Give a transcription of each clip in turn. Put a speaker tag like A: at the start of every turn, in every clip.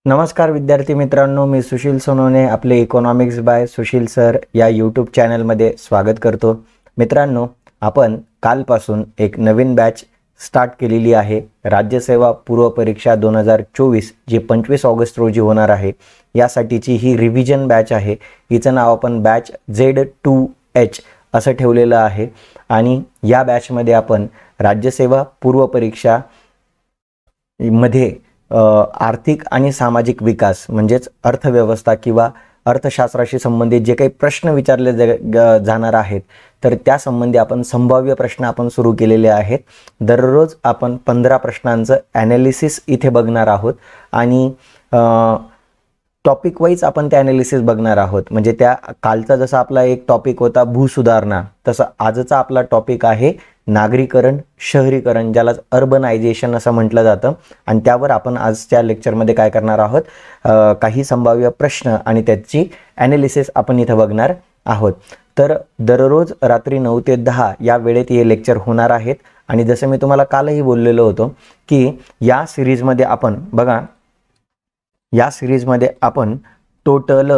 A: नमस्कार विद्यार्थी मित्रांनो, मी सुशील सोनवणे आपले इकॉनॉमिक्स बाय सुशील सर या यूट्यूब चॅनलमध्ये स्वागत करतो। मित्रांनो, आपण कालपासून एक नवीन बॅच स्टार्ट केलेली आहे। राज्यसेवा पूर्व परीक्षा 2024 जी 25 ऑगस्ट रोजी होणार आहे, यासाठीची ही रिव्हिजन बॅच आहे। हिचं नाव आपण बॅच Z2H असं ठेवलेलं आहे आणि या बॅचमध्ये आपण राज्यसेवा पूर्व परीक्षा मध्ये आर्थिक आणि सामाजिक विकास म्हणजेच अर्थव्यवस्था किंवा अर्थशास्त्राशी संबंधित जे काही प्रश्न विचारले जाणार आहेत, तर त्या संबंधी आपण संभाव्य प्रश्न आपण सुरू केलेले आहेत। दररोज आपण 15 प्रश्नांचं ॲनालिसिस इथे बघणार आहोत आणि टॉपिक वाईज आपण ते ॲनालिसिस बघणार आहोत। म्हणजे त्या कालचा जसा आपला एक टॉपिक होता भूसुधारणा, तसं आजचा आपला टॉपिक आहे नागरीकरण, शहरीकरण, ज्याला अर्बनायझेशन असं म्हटलं जातं। आणि त्यावर आपण आजच्या लेक्चरमध्ये काय करणार आहोत, काही संभाव्य प्रश्न आणि त्याची ॲनालिसिस आपण इथं बघणार आहोत। तर दररोज रात्री 9 ते 10 या वेळेत हे लेक्चर होणार आहेत। आणि जसं मी तुम्हाला कालही बोललेलो होतो की या सिरीजमध्ये आपण बघा, या सिरीजमध्ये आपण टोटल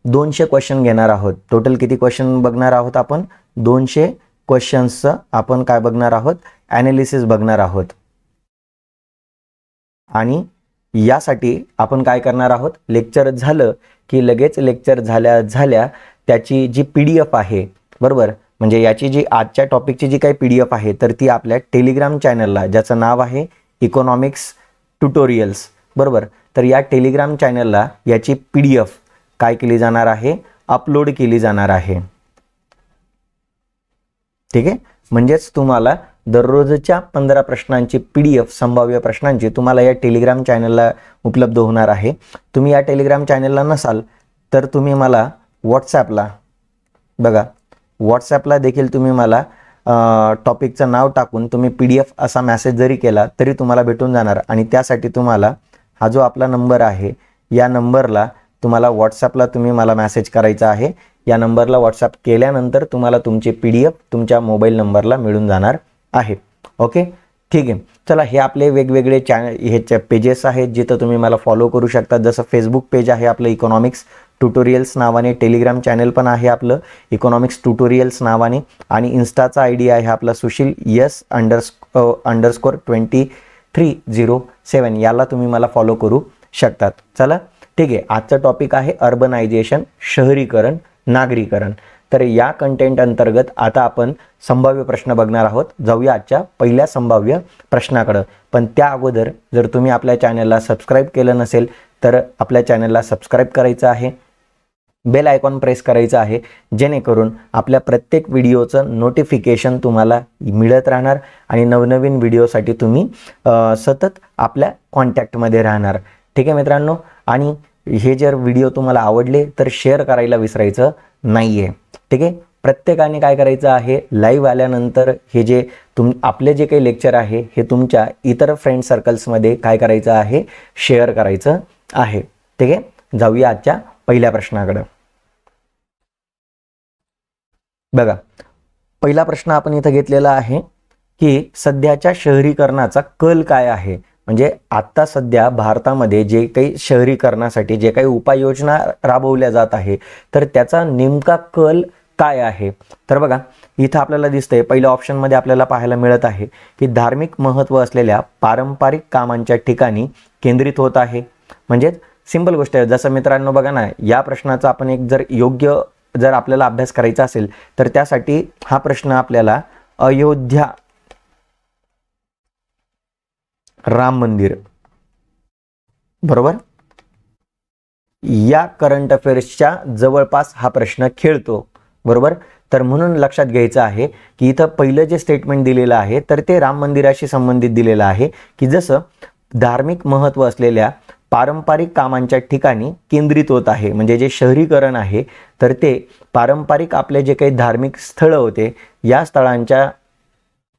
A: 200 क्वेश्चन घेणार आहोत। टोटल किती क्वेश्चन बघणार आहोत आपण? 200 क्वेश्चन्सचं आपण काय बघणार आहोत, ॲनालिसिस बघणार आहोत। आणि यासाठी आपण काय करणार आहोत, लेक्चर झालं की लगेच लेक्चर झाल्या त्याची जी PDF आहे, बरोबर, म्हणजे याची जी आजच्या टॉपिकची जी काही PDF आहे, तर ती आपल्या टेलिग्राम चॅनलला, ज्याचं नाव आहे इकॉनॉमिक्स ट्युटोरियल्स, बरोबर, तर या टेलिग्राम चॅनलला याची PDF काय केली जाणार आहे, अपलोड केली जाणार आहे। ठीक आहे, म्हणजेच तुम्हाला दररोजच्या 15 प्रश्नांची PDF, संभाव्य प्रश्नांची, तुम्हाला या टेलिग्राम चॅनलला उपलब्ध होणार आहे। तुम्ही या टेलिग्राम चॅनलला नसाल तर तुम्ही मला व्हॉट्सॲपला, बघा व्हॉट्सॲपला देखील तुम्ही मला टॉपिकचं नाव टाकून तुम्ही PDF असा मेसेज जरी केला तरी तुम्हाला भेटून जाणार। आणि त्यासाठी तुम्हाला हा जो आपला नंबर आहे, या नंबरला तुम्हाला व्हॉट्सॲपला तुम्ही मला मेसेज करायचा आहे। या नंबरला व्हॉट्सॲप केल्यानंतर तुम्हाला तुमची PDF तुमच्या मोबाईल नंबरला मिळून जाणार आहे। ओके, ठीक आहे। चला, हे आपले वेगवेगळे हे पेजेस आहेत जिथं तुम्ही मला फॉलो करू शकता। जसं फेसबुक पेज आहे आपलं इकॉनॉमिक्स ट्युटोरियल्स नावाने, टेलिग्राम चॅनल पण आहे आपलं इकॉनॉमिक्स ट्युटोरियल्स नावाने, आणि इन्स्टाचा ID आहे आपला सुशील S__2307, याला तुम्ही मला फॉलो करू शकतात। चला, ठीक आहे। आजचा टॉपिक आहे अर्बनायझेशन, शहरीकरण, नागरीकरण। तर या कंटेंट अंतर्गत आता आपण संभाव्य प्रश्न बघणार आहोत। जाऊया आजच्या पहिल्या संभाव्य प्रश्नाकडे। पण त्या अगोदर जर तुम्ही आपल्या चॅनलला सबस्क्राईब केलं नसेल तर आपल्या चॅनलला सबस्क्राईब करायचं आहे, बेल आयकॉन प्रेस करायचं आहे, जेणेकरून आपल्या प्रत्येक व्हिडिओचं नोटिफिकेशन तुम्हाला मिळत राहणार आणि नवनवीन व्हिडिओसाठी तुम्ही सतत आपल्या कॉन्टॅक्टमध्ये राहणार। ठीक आहे मित्रांनो, आणि हे जर व्हिडिओ तुम्हाला आवडले तर शेअर करायला विसरायचं नाही आहे। ठीक आहे, प्रत्येकाने काय करायचं आहे, लाईव्ह आल्यानंतर हे जे आपले जे काही लेक्चर आहे हे तुमच्या इतर फ्रेंड सर्कल्समध्ये काय करायचं आहे, शेअर करायचं आहे। ठीक आहे, जाऊया आजच्या पहिल्या प्रश्नाकडे। बघा, पहिला प्रश्न आपण इथं घेतलेला आहे की सध्याच्या शहरीकरणाचा कल काय आहे। म्हणजे आता सध्या भारतामध्ये जे काही शहरीकरणासाठी जे काही उपाययोजना राबवल्या जात आहे, तर त्याचा नेमका कल काय आहे। तर बघा, इथं आपल्याला दिसतंय पहिल्या ऑप्शनमध्ये आपल्याला पाहायला मिळत आहे की धार्मिक महत्त्व असलेल्या पारंपरिक कामांच्या ठिकाणी केंद्रित होत आहे। म्हणजे सिंपल गोष्ट आहे। जसं मित्रांनो बघा ना, या प्रश्नाचा आपण एक जर आपल्याला अभ्यास करायचा असेल तर त्यासाठी हा प्रश्न आपल्याला अयोध्या राम मंदिर, बरोबर, या करंट अफेअर्सच्या जवळपास हा प्रश्न खेळतो, बरोबर। तर म्हणून लक्षात घ्यायचं आहे की इथं पहिलं जे स्टेटमेंट दिलेलं आहे तर ते राम मंदिराशी संबंधित दिलेलं आहे की जसं धार्मिक महत्त्व असलेल्या पारंपरिक कामांच्या ठिकाणी केंद्रित होत आहे। म्हणजे जे शहरीकरण आहे तर ते पारंपरिक आपले जे काही धार्मिक स्थळं होते, या स्थळांच्या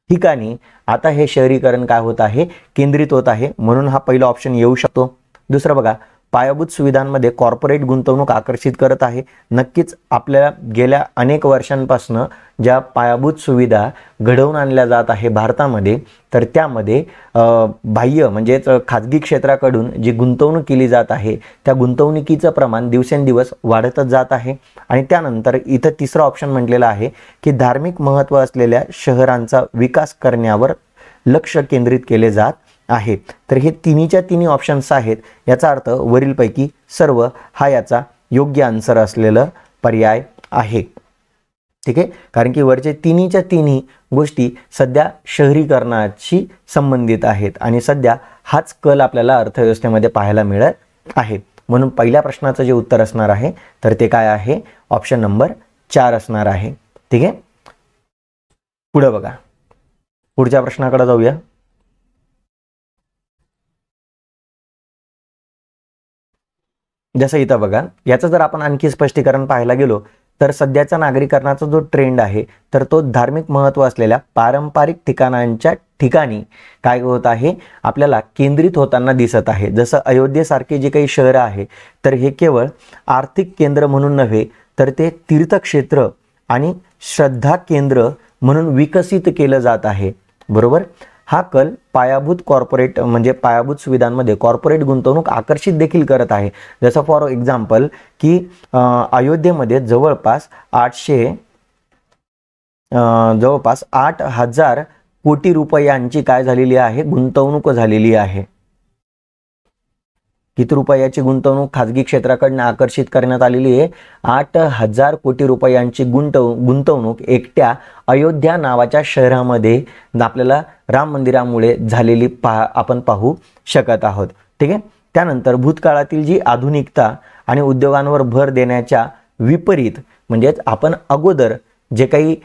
A: ठिकाणी आता हे शहरीकरण काय होत आहे, केंद्रित होत आहे। म्हणून हा पहिला ऑप्शन येऊ शकतो। दुसरं बघा, पायाभूत सुविधांमध्ये कॉर्पोरेट गुंतवणूक आकर्षित करत आहे. नक्कीच आपल्याला गेल्या अनेक वर्षांपासून ज्या पायाभूत सुविधा घडवून आणल्या जात आहे भारतामध्ये, तर त्यामध्ये बाह्य म्हणजेच खाजगी क्षेत्राकडून जी गुंतवणूक केली जात आहे त्या गुंतवणुकीचं प्रमाण दिवसेंदिवस वाढतच जात आहे. आणि त्यानंतर इथं तिसरा ऑप्शन म्हटलेला आहे की धार्मिक महत्त्व असलेल्या शहरांचा विकास करण्यावर लक्ष केंद्रित केले जात आहे. तर हे तिन्हीच्या तिन्ही ऑप्शन्स आहेत. याचा अर्थ वरीलपैकी सर्व हा याचा योग्य आन्सर असलेला पर्याय आहे. ठीक आहे, कारण की वरचे तिन्हीच्या तिन्ही गोष्टी सध्या शहरीकरणाशी संबंधित आहेत आणि सध्या हाच कल आपल्याला अर्थव्यवस्थेमध्ये पाहायला मिळत आहे. म्हणून पहिल्या प्रश्नाचं जे उत्तर असणार आहे तर ते काय आहे, ऑप्शन नंबर 4 असणार आहे. ठीक आहे, पुढे बघा, पुढच्या प्रश्नाकडे जाऊया. जसं इथं बघा, याचं जर आपण आणखी स्पष्टीकरण पाहायला गेलो तर सध्याचा नागरीकरणाचा जो ट्रेंड आहे तर तो धार्मिक महत्त्व असलेल्या पारंपरिक ठिकाणांच्या ठिकाणी काय होत आहे, आपल्याला केंद्रित होताना दिसत आहे. जसं अयोध्येसारखे जे काही शहर आहे तर हे केवळ आर्थिक केंद्र म्हणून नव्हे तर ते तीर्थक्षेत्र आणि श्रद्धा केंद्र म्हणून विकसित केलं जात आहे. बरोबर, हा कल पायाभूत कॉर्पोरेट म्हणजे पायाभूत सुविधांमध्ये कॉर्पोरेट गुंतवणूक आकर्षित देखील करत आहे. जसं फॉर एक्झाम्पल की अयोध्येमध्ये जवळपास 8,000 कोटी रुपयांची काय झालेली आहे, गुंतवणूक झालेली आहे. किती रुपयाची गुंतवणूक खाजगी क्षेत्राकडून आकर्षित करण्यात आलेली आहे, 8,000 कोटी रुपयांची गुंतवणूक एकट्या अयोध्या नावाच्या शहरामध्ये आपल्याला राम मंदिरामुळे झालेली आपण पाहू शकत आहोत. ठीक आहे, त्यानंतर भूतकाळातील जी आधुनिकता आणि उद्योगांवर भर देण्याच्या विपरीत म्हणजेच आपण अगोदर जे काही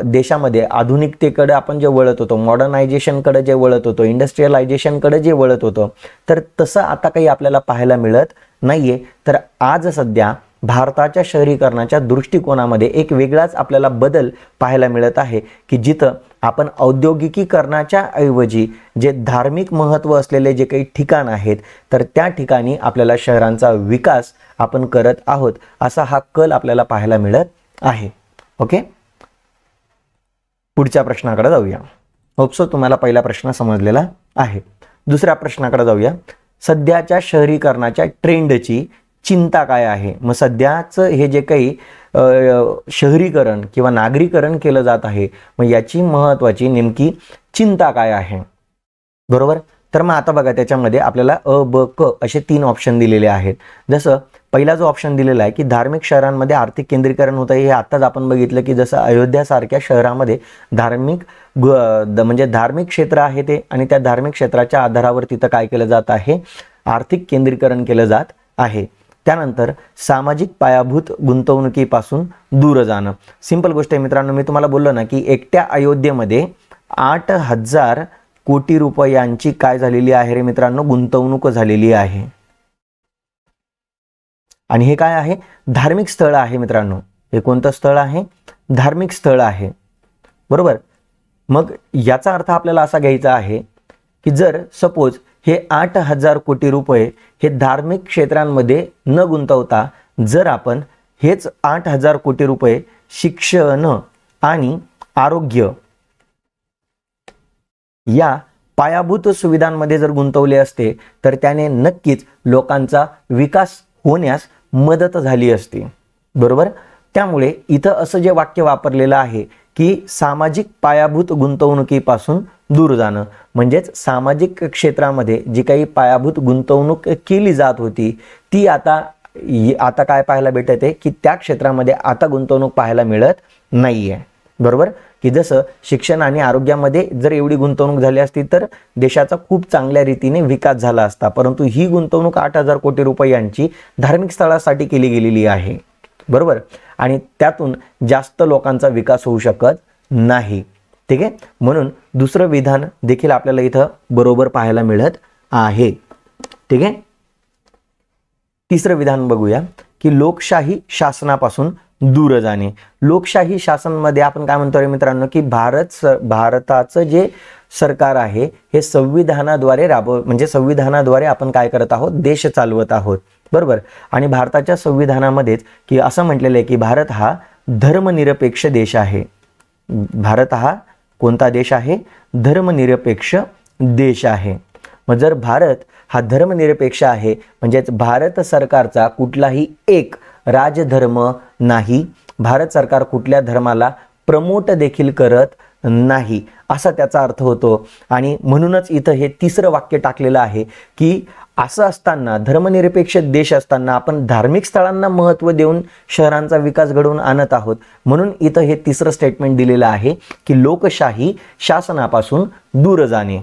A: देशामध्ये आधुनिकतेकडे आपण जे वळत होतो, मॉडर्नायझेशनकडे जे वळत होतो, इंडस्ट्रियलायझेशनकडे जे वळत होतो, तर तसं आता काही आपल्याला पाहायला मिळत नाहीये. तर आज सध्या भारताच्या शहरीकरणाच्या दृष्टिकोनामध्ये एक वेगळाच आपल्याला बदल पाहायला मिळत आहे की जिथं आपण औद्योगिकीकरणाच्या ऐवजी जे धार्मिक महत्त्व असलेले जे काही ठिकाण आहेत तर त्या ठिकाणी आपल्याला शहरांचा विकास आपण करत आहोत, असा हा कल आपल्याला पाहायला मिळत आहे. ओके, पुढच्या प्रश्नाकडे जाऊया. होपसो तुम्हाला पहिला प्रश्न समजलेला आहे. दुसऱ्या प्रश्नाकडे जाऊया. सध्याच्या शहरीकरणाच्या ट्रेंडची चिंता काय आहे. मग सध्याचं हे जे काही शहरीकरण किंवा नागरीकरण केलं जात आहे, मग याची महत्त्वाची नेमकी चिंता काय आहे. बरोबर, तर मग आता बघा, त्याच्यामध्ये आपल्याला अ, ब, क असे 3 ऑप्शन दिलेले आहेत. जसं पहिला जो ऑप्शन दिलेला आहे की धार्मिक शहरांमध्ये आर्थिक केंद्रीकरण होतं, हे आत्ताच आपण बघितलं की जसं अयोध्यासारख्या शहरामध्ये म्हणजे धार्मिक क्षेत्र आहे ते, आणि त्या धार्मिक क्षेत्राच्या आधारावर तिथं काय केलं जात आहे, आर्थिक केंद्रीकरण केलं जात आहे. त्यानंतर सामाजिक पायाभूत गुंतवणुकीपासून दूर जाणं. सिंपल गोष्ट आहे मित्रांनो, मी तुम्हाला बोललो ना की एकट्या अयोध्येमध्ये 8,000 कोटी रुपयांची काय झालेली आहे रे मित्रांनो, गुंतवणूक झालेली आहे. आणि हे काय आहे, धार्मिक स्थळ आहे मित्रांनो. हे कोणतं स्थळ आहे, धार्मिक स्थळ आहे. बरोबर, मग याचा अर्थ आपल्याला असा घ्यायचा आहे की जर सपोज हे 8,000 कोटी रुपये हे धार्मिक क्षेत्रांमध्ये न गुंतवता जर आपण हेच 8,000 कोटी रुपये शिक्षण आणि आरोग्य या पायाभूत सुविधांमध्ये जर गुंतवले असते तर त्याने नक्कीच लोकांचा विकास होण्यास मदत झाली असती. बरोबर, त्यामुळे इथं असं जे वाक्य वापरलेलं आहे की सामाजिक पायाभूत गुंतवणुकीपासून दूर जाणं, म्हणजेच सामाजिक क्षेत्रामध्ये जी काही पायाभूत गुंतवणूक केली जात होती ती आता काय पाहायला भेटते की त्या क्षेत्रामध्ये आता गुंतवणूक पाहायला मिळत नाहीये. बरोबर, की जसं शिक्षण आणि आरोग्यामध्ये जर एवढी गुंतवणूक झाली असती तर देशाचा खूप चांगल्या रीतीने विकास झाला असता, परंतु ही गुंतवणूक 8,000 कोटी रुपयांची धार्मिक स्थळासाठी केली गेलेली आहे. बरोबर, आणि त्यातून जास्त लोकांचा विकास होऊ शकत नाही. ठीक आहे, म्हणून दुसरं विधान देखील आपल्याला इथं बरोबर पाहायला मिळत आहे. ठीक आहे, तिसरं विधान बघूया की लोकशाही शासनापासून दूर जाणे. लोकशाही शासनमध्ये आपण काय म्हणतो रे मित्रांनो, की भारताचं जे सरकार आहे हे संविधानाद्वारे म्हणजे संविधानाद्वारे आपण काय करत आहोत, देश चालवत आहोत, बरोबर. आणि भारताच्या संविधानामध्येच की असं म्हटलेलं आहे की भारत हा धर्मनिरपेक्ष देश आहे. भारत हा कोणता देश आहे, धर्मनिरपेक्ष देश आहे. मग जर भारत हा धर्मनिरपेक्ष आहे म्हणजेच भारत सरकारचा कुठलाही एक राजधर्म नाही, भारत सरकार कुठल्या धर्माला प्रमोट देखील करत नाही, असा त्याचा अर्थ होतो. आणि म्हणूनच इथं हे तिसरं वाक्य टाकलेलं आहे की असं असताना, धर्मनिरपेक्ष देश असताना आपण धार्मिक स्थळांना महत्त्व देऊन शहरांचा विकास घडवून आणत आहोत. म्हणून इथं हे तिसरं स्टेटमेंट दिलेलं आहे की लोकशाही शासनापासून दूर जाणे,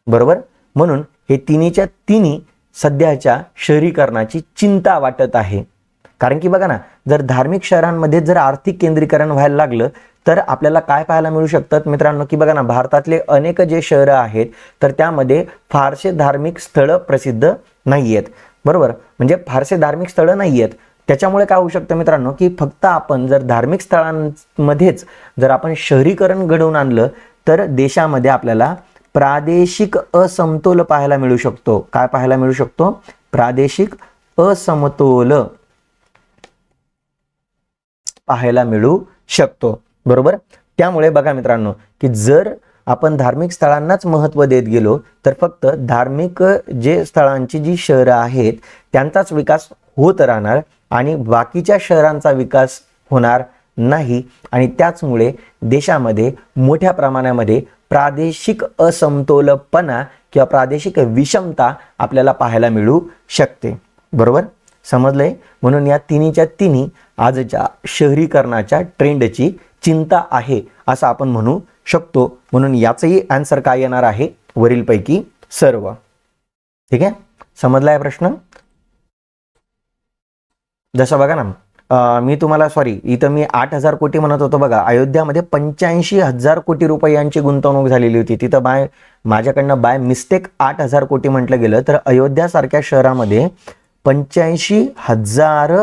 A: बरोबर. म्हणून हे तिन्हीच्या तिन्ही सध्याच्या शहरीकरणाची चिंता वाटत आहे. कारण की बघा ना, जर धार्मिक शहरांमध्ये जर आर्थिक केंद्रीकरण व्हायला लागलं तर आपल्याला काय पाहायला मिळू शकतात मित्रांनो, की बघा ना, भारतातले अनेक जे शहरं आहेत तर त्यामध्ये फारसे धार्मिक स्थळं प्रसिद्ध नाही आहेत, बरोबर. म्हणजे फारसे धार्मिक स्थळं नाही आहेत. त्याच्यामुळे काय होऊ शकतं मित्रांनो, की फक्त आपण जर धार्मिक स्थळांमध्येच जर आपण शहरीकरण घडवून आणलं तर देशामध्ये आपल्याला प्रादेशिक असमतोल पाहायला मिळू शकतो. काय पाहायला मिळू शकतो, प्रादेशिक असमतोल पाहायला मिळू शकतो, बरोबर. त्यामुळे बघा मित्रांनो, की जर आपण धार्मिक स्थळांनाच महत्त्व देत गेलो तर फक्त धार्मिक जे स्थळांची जी शहरं आहेत त्यांचाच विकास होत राहणार आणि बाकीच्या शहरांचा विकास होणार नाही. आणि त्याचमुळे देशामध्ये मोठ्या प्रमाणामध्ये प्रादेशिक असमतोलपणा किंवा प्रादेशिक विषमता आपल्याला पाहायला मिळू शकते, बरोबर. समजलंय. म्हणून या तिन्हीच्या तिन्ही आजच्या शहरीकरणाच्या ट्रेंडची चिंता आहे असं आपण म्हणू शकतो. म्हणून याचंही आन्सर काय येणार आहे, वरीलपैकी सर्व. ठीक आहे, समजलाय प्रश्न. जसं बघा ना, मी तुम्हाला इथं मी 8,000 कोटी म्हणत होतो बघा, अयोध्यामध्ये 85,000 कोटी रुपयांची गुंतवणूक झालेली होती. तिथं माझ्याकडनं बाय मिस्टेक 8,000 कोटी म्हटलं गेलं तर अयोध्यासारख्या शहरामध्ये 85,000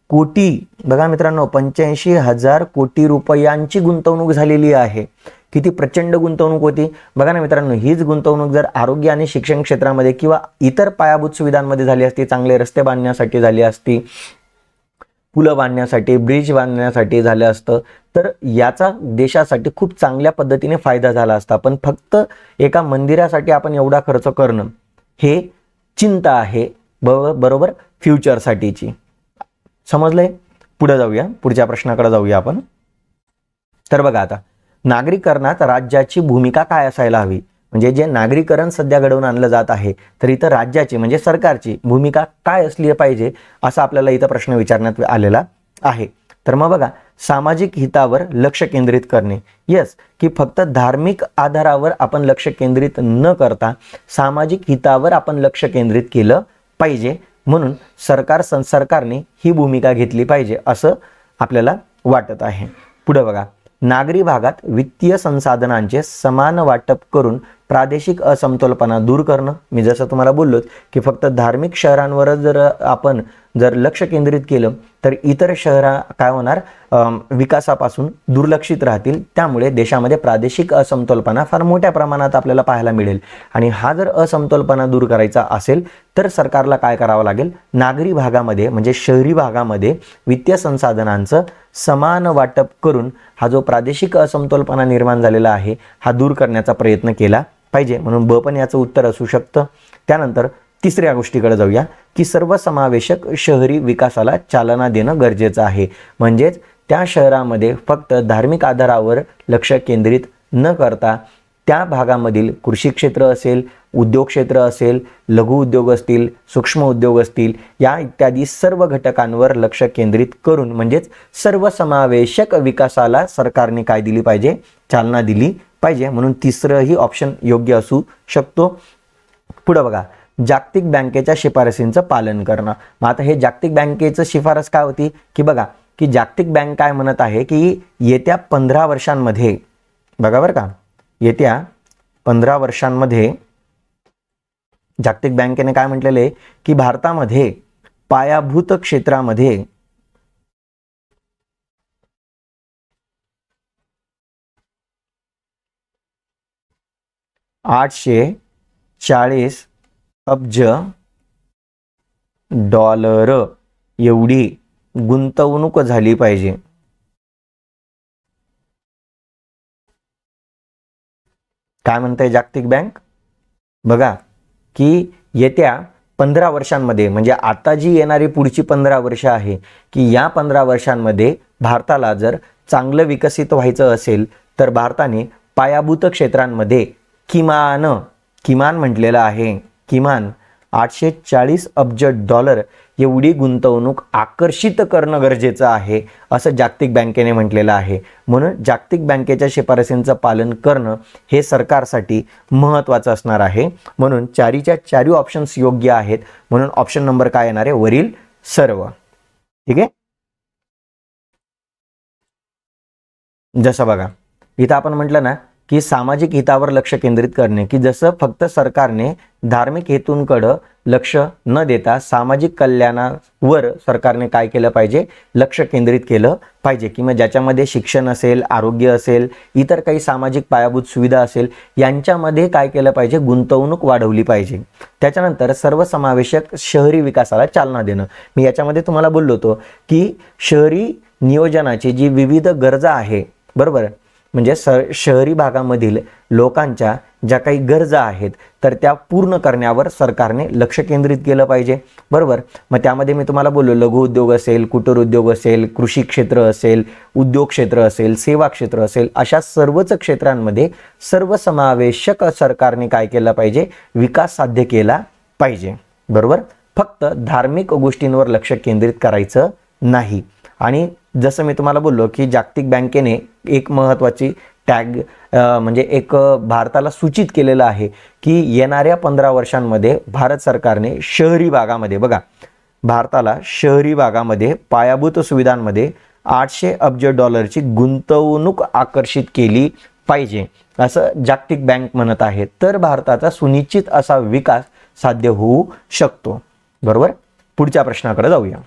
A: कोटी, बघा मित्रांनो, 85,000 कोटी रुपयांची गुंतवणूक झालेली आहे. किती प्रचंड गुंतवणूक होती बघा ना मित्रांनो. हीच गुंतवणूक जर आरोग्य आणि शिक्षण क्षेत्रामध्ये किंवा इतर पायाभूत सुविधांमध्ये झाली असती, चांगले रस्ते बांधण्यासाठी झाली असती, पुलं बांधण्यासाठी, ब्रिज बांधण्यासाठी झालं असतं तर याचा देशासाठी खूप चांगल्या पद्धतीने फायदा झाला असता. पण फक्त एका मंदिरासाठी आपण एवढा खर्च करणं हे चिंता आहे, बरोबर, फ्युचरसाठीची. समजलंय. पुढे जाऊया, पुढच्या प्रश्नाकडे जाऊया आपण. तर बघा आता, नागरीकरणात राज्याची भूमिका काय असायला हवी. म्हणजे जे नागरीकरण सध्या घडवून आणलं जात आहे तर इथं राज्याची म्हणजे सरकारची भूमिका काय असली पाहिजे असं आपल्याला इथं प्रश्न विचारण्यात आलेला आहे. तर मग बघा, सामाजिक हितावर लक्ष केंद्रित करणे. येस, की फक्त धार्मिक आधारावर आपण लक्ष केंद्रित न करता सामाजिक हितावर आपण लक्ष केंद्रित केलं पाहिजे. म्हणून सरकारने ही भूमिका घेतली पाहिजे असं आपल्याला वाटत आहे. पुढे बघा, नागरी भागात वित्तीय संसाधनांचे समान वाटप करून प्रादेशिक असमतोलपणा दूर करणं. मी जसं तुम्हाला बोललो की फक्त धार्मिक शहरांवरच जर आपण लक्ष केंद्रित केलं तर इतर शहरा काय होणार, विकासापासून दुर्लक्षित राहतील. त्यामुळे देशामध्ये प्रादेशिक असमतोलपणा फार मोठ्या प्रमाणात आपल्याला पाहायला मिळेल. आणि हा जर असमतोलपणा दूर करायचा असेल तर सरकारला काय करावं लागेल, नागरी भागामध्ये म्हणजे शहरी भागामध्ये वित्तीय संसाधनांचं समान वाटप करून हा जो प्रादेशिक असमतोलपणा निर्माण झालेला आहे हा दूर करण्याचा प्रयत्न केला पाहिजे. म्हणून ब पण याचं उत्तर असू शकतं. त्यानंतर तिसऱ्या गोष्टीकडे जाऊया की सर्वसमावेशक शहरी विकासाला चालना देणं गरजेचं आहे. म्हणजेच त्या शहरामध्ये फक्त धार्मिक आधारावर लक्ष केंद्रित न करता त्या भागामधील कृषी क्षेत्र असेल, उद्योग क्षेत्र असेल, लघु उद्योग असतील, सूक्ष्म उद्योग असतील, या इत्यादी सर्व घटकांवर लक्ष केंद्रित करून म्हणजेच सर्वसमावेशक विकासाला सरकारने काय दिली पाहिजे, चालना दिली पाहिजे. म्हणून तिसरंही ऑप्शन योग्य असू शकतो. पुढे बघा, जागतिक बँकेच्या शिफारसींचं पालन करणं. मग आता हे जागतिक बँकेचं शिफारस काय होती की बघा की जागतिक बँक काय म्हणत आहे की येत्या 15 वर्षांमध्ये, बघा बरं का, येत्या 15 वर्षांमध्ये जागतिक बँकेने काय म्हटलेलं आहे की भारतामध्ये पायाभूत क्षेत्रामध्ये 840 अब्ज डॉलर एवढी गुंतवणूक झाली पाहिजे. काय म्हणते जागतिक बँक? बघा की येत्या 15 वर्षांमध्ये, म्हणजे आता जी येणारी पुढची 15 वर्ष आहे, की या 15 वर्षांमध्ये भारताला जर चांगलं विकसित व्हायचं असेल तर भारताने पायाभूत क्षेत्रांमध्ये किमान म्हटलेलं आहे, किमान 840 अब्ज डॉलर एवढी गुंतवणूक आकर्षित करणं गरजेचं आहे, असं जागतिक बँकेने म्हटलेलं आहे. म्हणून जागतिक बँकेच्या शिफारसींचं पालन करणं हे सरकारसाठी महत्त्वाचं असणार आहे. म्हणून चारीच्या चारी ऑप्शन्स योग्य आहेत. म्हणून ऑप्शन नंबर काय येणार आहे? वरील सर्व. ठीक आहे. जसं बघा इथं आपण म्हटलं ना की सामाजिक हितावर लक्ष केंद्रित करणे, की जसं फक्त सरकारने धार्मिक हेतूंकडे लक्ष न देता सामाजिक कल्याणावर सरकारने काय केलं पाहिजे? लक्ष केंद्रित केलं पाहिजे. की मग ज्याच्यामध्ये शिक्षण असेल, आरोग्य असेल, इतर काही सामाजिक पायाभूत सुविधा असेल, यांच्यामध्ये काय केलं पाहिजे? गुंतवणूक वाढवली पाहिजे. त्याच्यानंतर सर्वसमावेशक शहरी विकासाला चालना देणं. मी याच्यामध्ये तुम्हाला बोललो होतो की शहरी नियोजनाची जी विविध गरजा आहे, बरोबर, म्हणजे शहरी भागामधील लोकांच्या ज्या काही गरजा आहेत तर त्या पूर्ण करण्यावर सरकारने लक्ष केंद्रित केलं पाहिजे. बरोबर. मग त्यामध्ये मी तुम्हाला बोललो लघु उद्योग असेल, कुटीर उद्योग असेल, कृषी क्षेत्र असेल, उद्योग क्षेत्र असेल, सेवा क्षेत्र असेल, अशा सर्वच क्षेत्रांमध्ये सर्वसमावेशक सरकारने काय केलं पाहिजे? विकास साध्य केला पाहिजे. बरोबर. फक्त धार्मिक गोष्टींवर लक्ष केंद्रित करायचं नाही. आणि जसं मी तुम्हाला बोललो की जागतिक बँकेने एक महत्त्वाची म्हणजे एक भारताला सूचित केलेलं आहे की येणाऱ्या 15 वर्षांमध्ये भारत सरकारने शहरी भागामध्ये, बघा, भारताला शहरी भागामध्ये पायाभूत सुविधांमध्ये 800 अब्ज डॉलरची गुंतवणूक आकर्षित केली पाहिजे, असं जागतिक बँक म्हणत आहे. तर भारताचा सुनिश्चित असा विकास साध्य होऊ शकतो. बरोबर. पुढच्या प्रश्नाकडे जाऊया.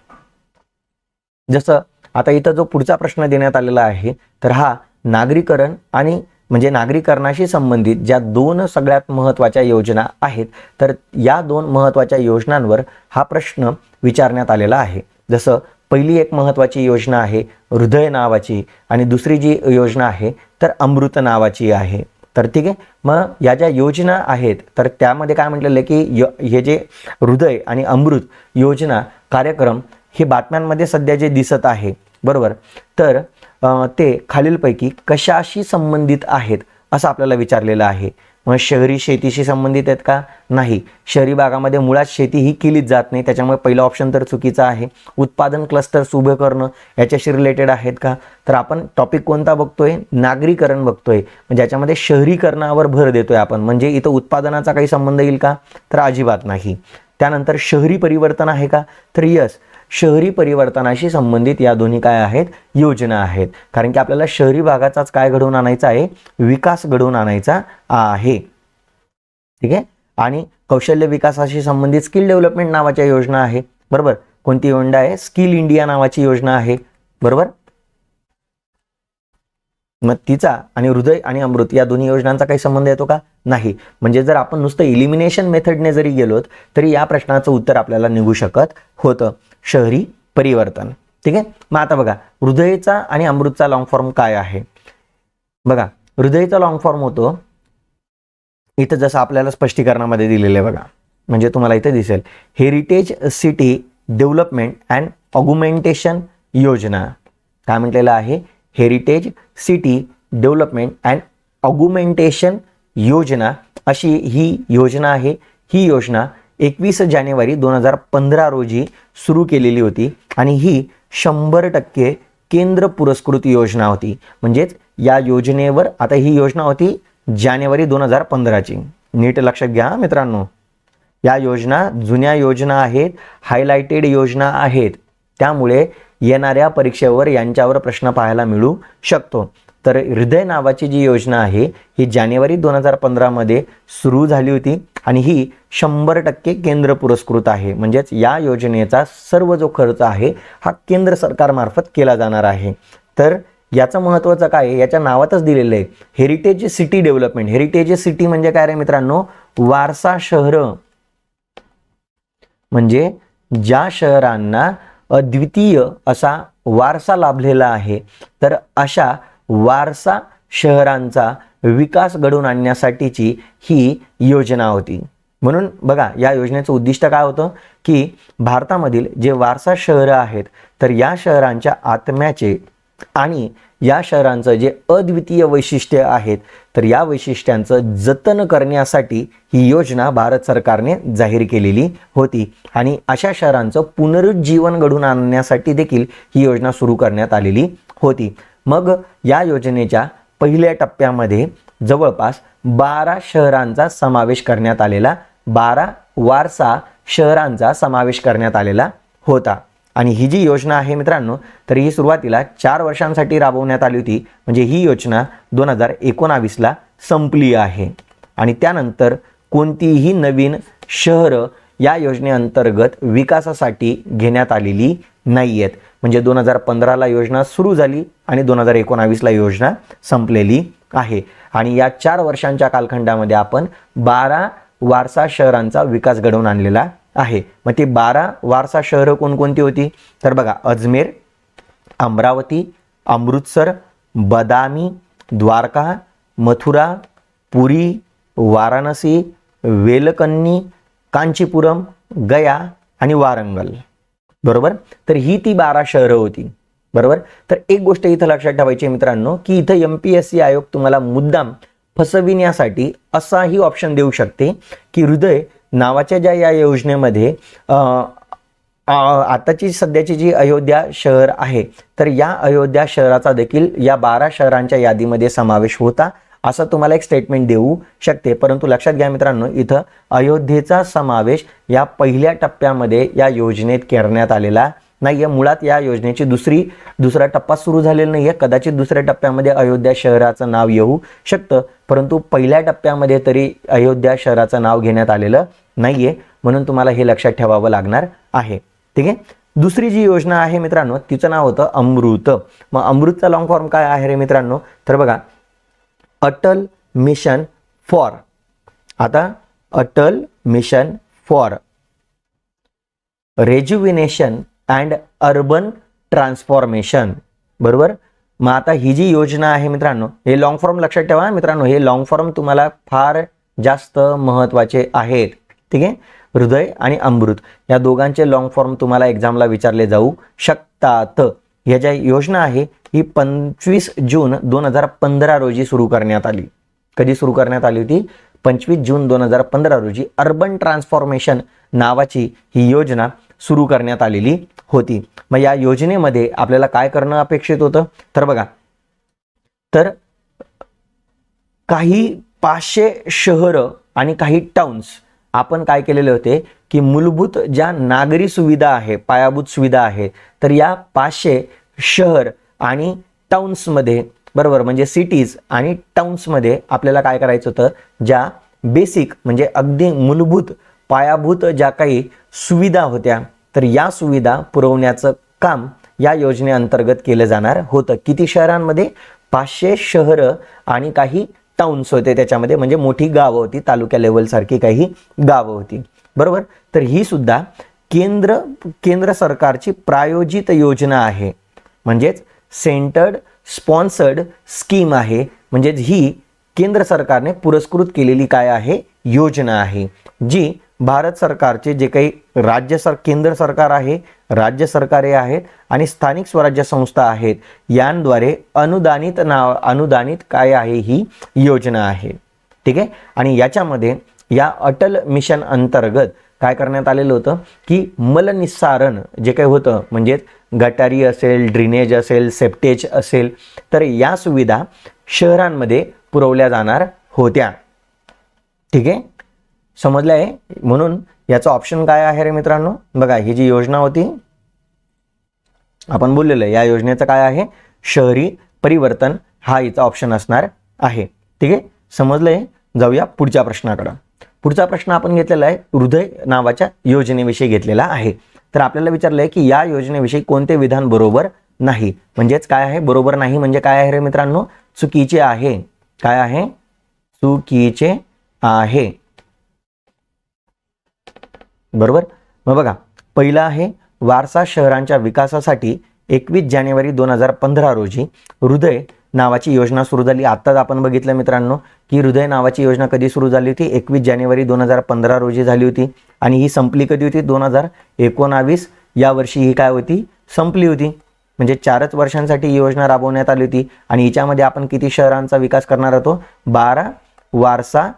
A: जसं आता इथं जो पुढचा प्रश्न देण्यात आलेला आहे तर हा नागरीकरण आणि म्हणजे नागरीकरणाशी संबंधित ज्या दोन सगळ्यात महत्त्वाच्या योजना आहेत तर या दोन महत्त्वाच्या योजनांवर हा प्रश्न विचारण्यात आलेला आहे. जसं पहिली एक महत्त्वाची योजना आहे हृदय नावाची आणि दुसरी जी योजना आहे तर अमृत नावाची आहे. तर ठीक आहे. मग या ज्या योजना आहेत तर त्यामध्ये काय म्हटलेलं आहे की हे जे हृदय आणि अमृत योजना कार्यक्रम हे बातम्यांमध्ये सध्या जे दिसत आहे, बरोबर, तर ते खालीलपैकी कशाशी संबंधित आहेत असं आपल्याला विचारलेलं आहे. मग शहरी शेतीशी संबंधित आहेत का? नाही. शहरी भागामध्ये मुळात शेती ही केलीच जात नाही, त्याच्यामुळे पहिला ऑप्शन तर चुकीचा आहे. उत्पादन क्लस्टर्स उभे करणं याच्याशी रिलेटेड आहेत का? तर आपण टॉपिक कोणता बघतोय? नागरीकरण बघतोय. म्हणजे याच्यामध्ये शहरीकरणावर भर देतोय आपण. म्हणजे इथं उत्पादनाचा काही संबंध येईल का? तर अजिबात नाही. त्यानंतर शहरी परिवर्तन आहे का? तर यस, शहरी परिवर्तनाशी संबंधित या दोन्ही काय आहेत? योजना आहेत. कारण की आपल्याला शहरी भागाचाच काय घडवून आणायचा आहे? विकास घडवून आणायचा आहे. ठीक आहे. आणि कौशल्य विकासाशी संबंधित स्किल डेव्हलपमेंट नावाच्या योजना आहे. बरोबर. कोणती योजना आहे? स्किल इंडिया नावाची योजना आहे. बरोबर. मग तिचा आणि हृदय आणि अमृत या दोन्ही योजनांचा काही संबंध येतो का? नाही. म्हणजे जर आपण नुसतं इलिमिनेशन मेथडने जरी गेलोत तरी या प्रश्नाचं उत्तर आपल्याला निघू शकत होतं. शहरी परिवर्तन. ठीक आहे. मग आता बघा हृदयचा आणि अमृतचा लॉंग फॉर्म काय आहे? बघा हृदयचा लॉंग फॉर्म होतो इथं जसं आपल्याला स्पष्टीकरणामध्ये दिलेलं आहे. बघा म्हणजे तुम्हाला इथे दिसेल हेरिटेज सिटी डेव्हलपमेंट अँड ऑगुमेंटेशन योजना. काय म्हटलेलं आहे? हेरिटेज सिटी डेव्हलपमेंट अँड ऑगुमेंटेशन योजना अशी ही योजना आहे. ही योजना 21 जानेवारी 2015 रोजी सुरू केलेली होती आणि ही 100% केंद्र पुरस्कृत योजना होती. म्हणजेच या योजनेवर आता ही योजना होती जानेवारी 2015ची. नीट लक्षात घ्या मित्रांनो. या योजना जुन्या योजना आहेत, हायलाइटेड योजना आहेत, त्यामुळे येणाऱ्या परीक्षेवर यांच्यावर प्रश्न पाहायला मिळू शकतो. तर हृदय नावाची जी योजना आहे ही जानेवारी 2015 मध्ये सुरू झाली होती आणि ही 100% केंद्र पुरस्कृत आहे. म्हणजेच या योजनेचा सर्व जो खर्च आहे हा केंद्र सरकारमार्फत केला जाणार आहे. तर याचं महत्त्वाचं काय आहे, याच्या नावातच दिलेलं आहे heritage city development. Heritage city म्हणजे काय रे मित्रांनो, वारसा शहर. म्हणजे ज्या शहरांना अद्वितीय असा वारसा लाभलेला आहे, तर अशा वारसा शहरांचा विकास घडवून आणण्यासाठीची ही योजना होती. म्हणून बघा, या योजनेचं उद्दिष्ट काय होतं की भारतामधील जे वारसा शहरं आहेत, तर या शहरांच्या आत्म्याचे आणि या शहरांचं जे अद्वितीय वैशिष्ट्य आहेत, तर या वैशिष्ट्यांचं जतन करण्यासाठी ही योजना भारत सरकारने जाहीर केलेली होती. आणि अशा शहरांचं पुनरुज्जीवन घडवून आणण्यासाठी देखील ही योजना सुरू करण्यात आलेली होती. मग या योजनेच्या पहिल्या टप्प्यामध्ये जवळपास 12 शहरांचा समावेश करण्यात आलेला, 12 वारसा शहरांचा समावेश करण्यात आलेला होता. आणि ही जी योजना आहे मित्रांनो, तर ही सुरुवातीला 4 वर्षांसाठी राबवण्यात आली होती. म्हणजे ही योजना 2019ला संपली आहे. आणि त्यानंतर कोणतीही नवीन शहरं या योजनेअंतर्गत विकासासाठी घेण्यात आलेली नाही आहेत. म्हणजे 2015ला योजना सुरू झाली आणि 2019ला योजना संपलेली आहे. आणि या 4 वर्षांच्या कालखंडामध्ये आपण 12 वारसा शहरांचा विकास घडवून आणलेला आहे. मग ती 12 वारसा शहरं कोणकोणती होती, तर बघा, अजमेर, अमरावती, अमृतसर, बदामी, द्वारका, मथुरा, पुरी, वाराणसी, वेलकन्नी, कांचीपुरम, गया आणि वारंगल. बरोबर. तर ही ती 12 शहरं होती. बरोबर. तर एक गोष्ट इथं लक्षात ठेवायची मित्रांनो, की इथं MPSC आयोग तुम्हाला मुद्दाम फसविण्यासाठी असाही ऑप्शन देऊ शकते की हृदय नावाच्या ज्या या योजनेमध्ये आताची सध्याची जी अयोध्या शहर आहे, तर या अयोध्या शहराचा देखील या 12 शहरांच्या यादीमध्ये समावेश होता, असं तुम्हाला एक स्टेटमेंट देऊ शकते. परंतु लक्षात घ्या मित्रांनो, इथं अयोध्येचा समावेश या पहिल्या टप्प्यामध्ये या योजनेत करण्यात आलेला नाहीये. मुळात या योजनेची दुसरा टप्पा सुरू झालेला नाहीये. कदाचित दुसऱ्या टप्प्यामध्ये अयोध्या शहराचं नाव येऊ शकतं, परंतु पहिल्या टप्प्यामध्ये तरी अयोध्या शहराचं नाव घेण्यात आलेलं नाहीये. म्हणून तुम्हाला हे लक्षात ठेवावं लागणार आहे. ठीक आहे. दुसरी जी योजना आहे मित्रांनो, तिचं नाव होतं अमृत. मग अमृतचा लॉंग फॉर्म काय आहे रे मित्रांनो, तर बघा, अटल मिशन फॉर. आता Atal mission for rejuvenation and urban transformation. बरोबर. मग आता ही जी योजना आहे मित्रांनो, हे लॉंग फॉर्म लक्षात ठेवा मित्रांनो, हे लॉंग फॉर्म तुम्हाला फार जास्त महत्त्वाचे आहेत. ठीक आहे. हृदय आणि अमृत या दोघांचे लॉंग फॉर्म तुम्हाला एक्झामला विचारले जाऊ शकतात. ह्या ज्या योजना आहे ही 25 जून 2015 रोजी सुरू करण्यात आली. कधी सुरू करण्यात आली होती? 25 जून 2015 रोजी अर्बन ट्रान्सफॉर्मेशन नावाची ही योजना सुरू करण्यात आलेली होती. मग या योजनेमध्ये आपल्याला काय करणं अपेक्षित होतं, तर बघा, तर काही 500 शहरं आणि काही टाउन्स आपण काय केलेले होते की मूलभूत ज्या नागरी सुविधा आहे, पायाभूत सुविधा आहे, तर या 500 शहर आणि टाउन्समध्ये, बरोबर, म्हणजे सिटीज आणि टाउन्समध्ये आपल्याला काय करायचं होतं, ज्या बेसिक म्हणजे अगदी मूलभूत पायाभूत ज्या काही सुविधा होत्या, तर या सुविधा पुरवण्याचं काम या योजनेअंतर्गत केलं जाणार होतं. किती शहरांमध्ये? 500 शहरं आणि काही टाउन्स होते त्याच्यामध्ये, म्हणजे मोठी गावं होती, तालुक्या लेवल सारखी काही गावं होती. बरोबर. तर ही सुद्धा केंद्र सरकारची प्रायोजित योजना आहे, म्हणजेच सेंटर्ड स्पॉन्सर्ड स्कीम आहे. म्हणजेच ही केंद्र सरकारने पुरस्कृत केलेली काय आहे, योजना आहे, जी भारत सरकारचे जे काही केंद्र सरकार आहे, राज्य सरकारे आहेत आणि स्थानिक स्वराज्य संस्था आहेत, यांद्वारे अनुदानित काय आहे, ही योजना आहे. ठीक आहे. आणि याच्यामध्ये या अटल मिशन अंतर्गत काय करण्यात आलेलं होतं की मलनिस्सारण जे काही होतं, म्हणजे गटारी असेल, ड्रेनेज असेल, सेप्टेज असेल, तर या सुविधा शहरांमध्ये पुरवल्या जाणार होत्या. ठीक आहे. समजलं आहे. म्हणून याचं ऑप्शन काय आहे रे मित्रांनो, बघा, ही जी योजना होती आपण बोललेलं आहे, या योजनेचं काय आहे, शहरी परिवर्तन हा याचा ऑप्शन असणार आहे. ठीक आहे. समजलंय. जाऊया पुढच्या प्रश्नाकडे. पुढचा प्रश्न आपण घेतलेला आहे हृदय नावाच्या योजनेविषयी घेतलेला आहे. तर आपल्याला विचारलंय की या योजनेविषयी कोणते विधान बरोबर नाही. म्हणजेच काय आहे, बरोबर नाही म्हणजे काय आहे रे मित्रांनो, चुकीचे आहे. काय आहे, चुकीचे आहे. बरोबर. मग बघा, पहिला आहे वारसा शहरांच्या विकासासाठी 21 जानेवारी 2015 रोजी हृदय नावाची योजना सुरू झाली. आत्ताच आपण बघितलं मित्रांनो की हृदय नावाची योजना कधी सुरू झाली होती, 21 जानेवारी 2015 रोजी झाली होती. आणि ही संपली कधी होती, 2019 या वर्षी ही काय होती, संपली होती. म्हणजे 4च वर्षांसाठी ही योजना राबवण्यात आली होती. आणि हिच्यामध्ये आपण किती शहरांचा विकास करणार होतो, 12 वारसा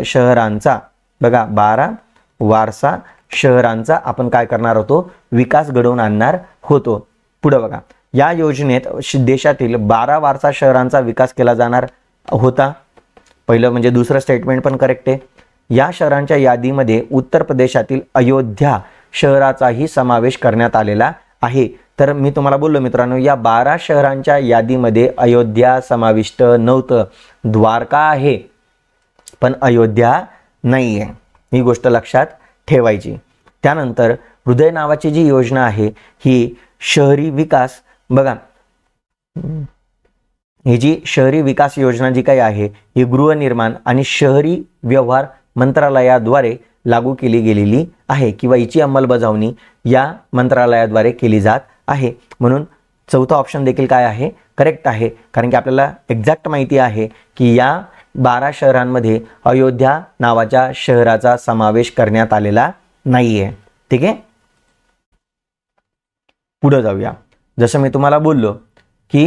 A: शहरांचा. बघा, 12 वारसा शहरांचा आपण काय करणार होतो, विकास घडवून आणणार होतो. पुढे बघा, या योजनेत देशातील 12 वारसा शहरांचा विकास केला जाणार होता. पहिलं म्हणजे दुसरं स्टेटमेंट पण करेक्ट आहे. या शहरांच्या यादीमध्ये उत्तर प्रदेशातील अयोध्या शहराचाही समावेश करण्यात आलेला आहे. तर मी तुम्हाला बोललो मित्रांनो, या 12 शहरांच्या यादीमध्ये अयोध्या समाविष्ट नव्हतं. द्वारका आहे पण अयोध्या नाही आहे, ही गोष्ट लक्षात ठेवायची. त्यानंतर हृदय नावाची जी योजना आहे ही शहरी विकास, बघा ही जी शहरी विकास योजना जी काही आहे ही गृहनिर्माण आणि शहरी व्यवहार मंत्रालयाद्वारे लागू केली गेलेली आहे किंवा हिची अंमलबजावणी या मंत्रालयाद्वारे केली जात आहे. म्हणून चौथा ऑप्शन देखील काय आहे, करेक्ट आहे. कारण की आपल्याला एक्झॅक्ट माहिती आहे की या 12 शहरांमध्ये अयोध्या नावाच्या शहराचा समावेश करण्यात आलेला नाहीये. ठीक आहे, पुढे जाऊया. जसं मी तुम्हाला बोललो की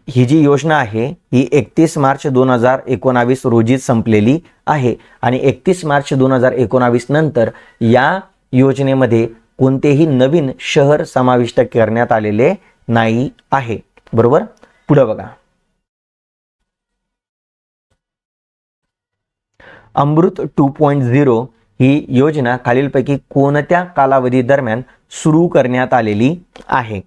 A: ही जी योजना आहे ही 31 मार्च 2019 रोजी संपलेली आहे. आणि 31 मार्च 2019 नंतर या योजनेमध्ये कोणतेही नवीन शहर समाविष्ट करण्यात आलेले नाही आहे. बरोबर. पुढे बघा, अमृत 2.0 ही योजना खालीलपैकी कोणत्या कालावधी दरम्यान सुरू करण्यात आलेली आहे.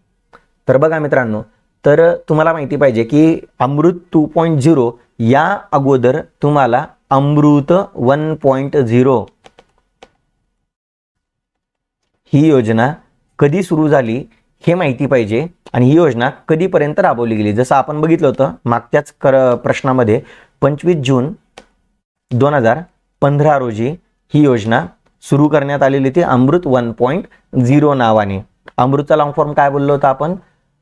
A: तर बघा मित्रांनो, तर तुम्हाला माहिती पाहिजे की अमृत 2.0 या अगोदर तुम्हाला अमृत 1.0 ही योजना कधी सुरू झाली हे माहिती पाहिजे आणि ही योजना कधीपर्यंत राबवली गेली. जसं आपण बघितलं होतं मागच्याच प्रश्नामध्ये 25 जून 2015 रोजी ही योजना सुरू करण्यात आलेली होती अमृत 1.0 नावाने. अमृतचा लॉंग फॉर्म काय बोललो होतो आपण,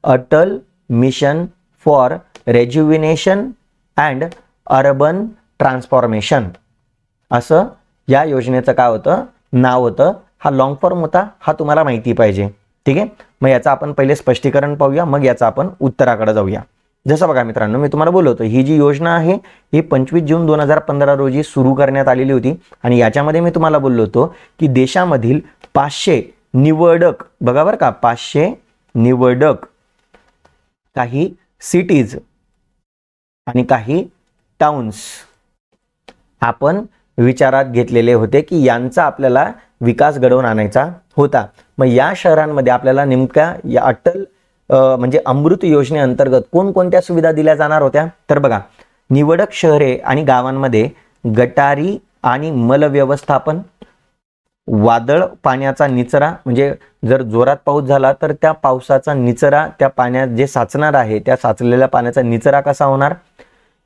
A: Atal mission for rejuvenation and urban transformation असं या योजनेचं काय होतं, नाव होतं. हा लॉंग फॉर्म होता, हा तुम्हाला माहिती पाहिजे. ठीक आहे, मग याचं आपण पहिले स्पष्टीकरण पाहूया, मग याचं आपण उत्तराकडे जाऊया. जसं बघा मित्रांनो, मी तुम्हाला बोललो होतो ही जी योजना आहे ही 25 जून 2015 रोजी सुरू करण्यात आलेली होती. आणि याच्यामध्ये मी तुम्हाला बोललो होतो की देशामधील 500 निवडक, बघा बरं का, 500 निवडक काही सिटीज आणि काही टाउन्स आपण विचारात घेतलेले होते की यांचा आपल्याला विकास घडवून आणायचा होता. मग या शहरांमध्ये आपल्याला नेमक्या या अटल म्हणजे अमृत योजनेअंतर्गत कोणकोणत्या सुविधा दिल्या जाणार होत्या. तर बघा, निवडक शहरे आणि गावांमध्ये गटारी आणि मल व्यवस्थापन, वादळ पाण्याचा निचरा, म्हणजे जर जोरात पाऊस झाला तर त्या पावसाचा निचरा, त्या पाण्यात जे साचणार आहे त्या साचलेल्या पाण्याचा निचरा कसा होणार,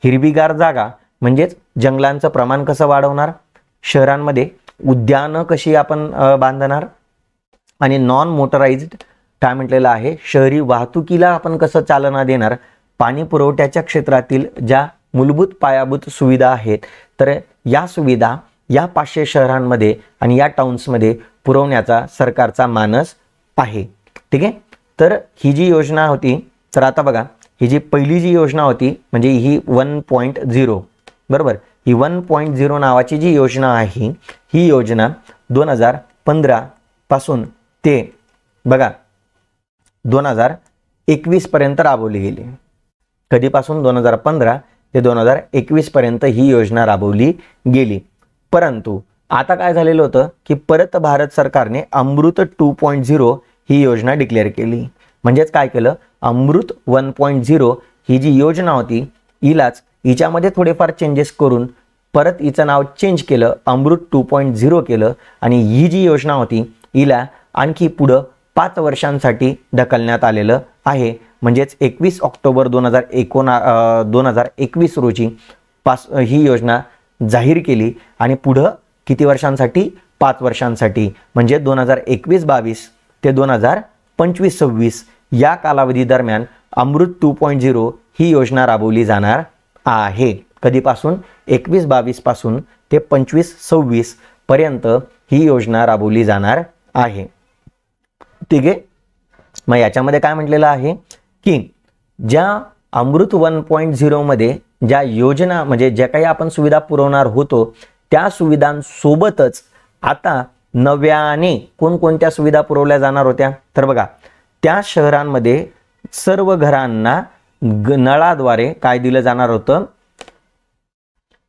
A: हिरवीगार जागा म्हणजेच जंगलांचं प्रमाण कसं वाढवणार, शहरांमध्ये उद्यानं कशी आपण बांधणार, आणि नॉन मोटराइज्ड काय म्हटलेलं आहे, शहरी वाहतुकीला आपण कसं चालना देणार, पाणी पुरवठ्याच्या क्षेत्रातील ज्या मूलभूत पायाभूत सुविधा आहेत तर या सुविधा या 500 शहरांमध्ये आणि या टाउन्समध्ये पुरवण्याचा सरकारचा मानस आहे. ठीक आहे, तर ही जी योजना होती, तर आता बघा ही जी पहिली जी योजना होती म्हणजे ही 1.0, बरोबर, ही 1.0 नावाची जी योजना आहे ही योजना 2015 पासून ते बघा 2021 पर्यंत राबवली गेली. कधीपासून, 2015 ते 2021 पर्यंत ही योजना राबवली गेली. परंतु आता काय झालेलं होतं की परत भारत सरकारने अमृत 2.0 ही योजना डिक्लेअर केली. म्हणजेच काय केलं, अमृत 1.0 ही जी योजना होती हिच्यामध्ये थोडेफार चेंजेस करून परत हिचं नाव चेंज केलं, अमृत 2.0 केलं. आणि ही जी योजना होती हिला आणखी पुढं 5 वर्षांसाठी ढकलण्यात आलेलं आहे, म्हणजेच 21 ऑक्टोबर 2021 रोजी ही योजना जाहीर केली आणि पुढं किती वर्षांसाठी? 5 वर्षांसाठी, म्हणजे 2021-22 ते 2025-26 या कालावधी दरम्यान अमृत 2.0 ही योजना राबवली जाणार आहे. कधीपासून? 21-22 पासून ते 25-26 पर्यंत ही योजना राबवली जाणार आहे. ठीक आहे. मग याच्यामध्ये काय म्हटलेलं आहे की ज्या अमृत 1.0 मध्ये ज्या योजना म्हणजे ज्या काही आपण सुविधा पुरवणार होतो त्या सुविधांसोबतच आता नव्याने कोणकोणत्या सुविधा पुरवल्या जाणार होत्या? तर बघा, त्या शहरांमध्ये सर्व घरांना नळाद्वारे काय दिलं जाणार होतं?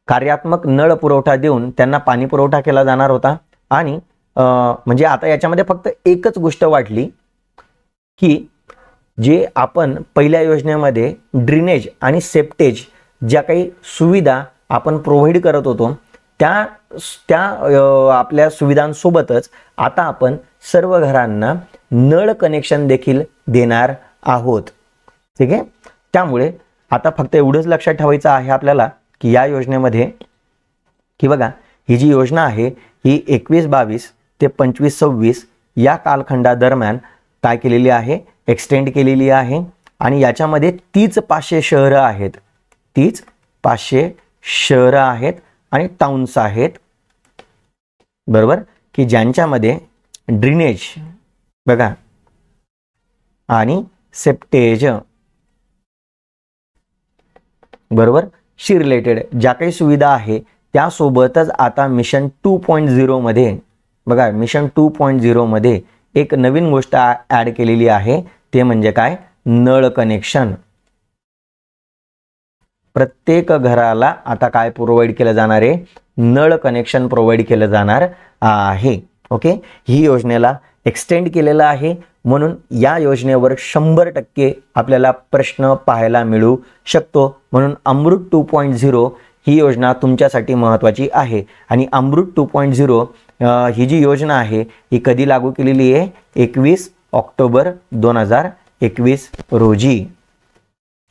A: कार्यात्मक नळ पुरवठा देऊन त्यांना पाणी पुरवठा केला जाणार होता. आणि म्हणजे आता याच्यामध्ये फक्त एकच गोष्ट वाटली की जे आपण पहिल्या योजनेमध्ये ड्रेनेज आणि सेप्टेज ज्या काही सुविधा आपण प्रोव्हाइड करत होतो त्या आपल्या सुविधांसोबतच आता आपण सर्व घरांना नळ कनेक्शन देखील देणार आहोत. ठीक आहे. त्यामुळे आता फक्त एवढंच लक्षात ठेवायचं आहे आपल्याला की या योजनेमध्ये की बघा, ही जी योजना आहे ही 21-22 ते 25-26 या कालखंडादरम्यान काय केलेली आहे? एक्सटेंड केलेली आहे. आणि याच्यामध्ये 500 शहरं आहेत, 500 शहरं आहेत आणि टाउन्स आहेत, बरोबर, की ज्यांच्यामध्ये ड्रेनेज बघा आणि सेप्टेज बरोबर शी रिलेटेड ज्या काही सुविधा आहे त्यासोबतच आता मिशन 2.0 मध्ये बघा, मिशन 2.0 मध्ये एक नवीन गोष्ट ऍड केलेली आहे, ते म्हणजे काय? नळ कनेक्शन. प्रत्येक घराला आता काय प्रोव्हाइड केलं जाणार आहे? नळ कनेक्शन प्रोव्हाइड केलं जाणार आहे. ओके. ही योजनेला एक्सटेंड केलेलं आहे, म्हणून या योजनेवर 100% आपल्याला प्रश्न पाहायला मिळू शकतो. म्हणून अमृत 2.0 ही योजना तुमच्यासाठी महत्त्वाची आहे. आणि अमृत 2.0 ही जी योजना आहे ही कधी लागू केलेली आहे? 21 ऑक्टोबर 2021 रोजी.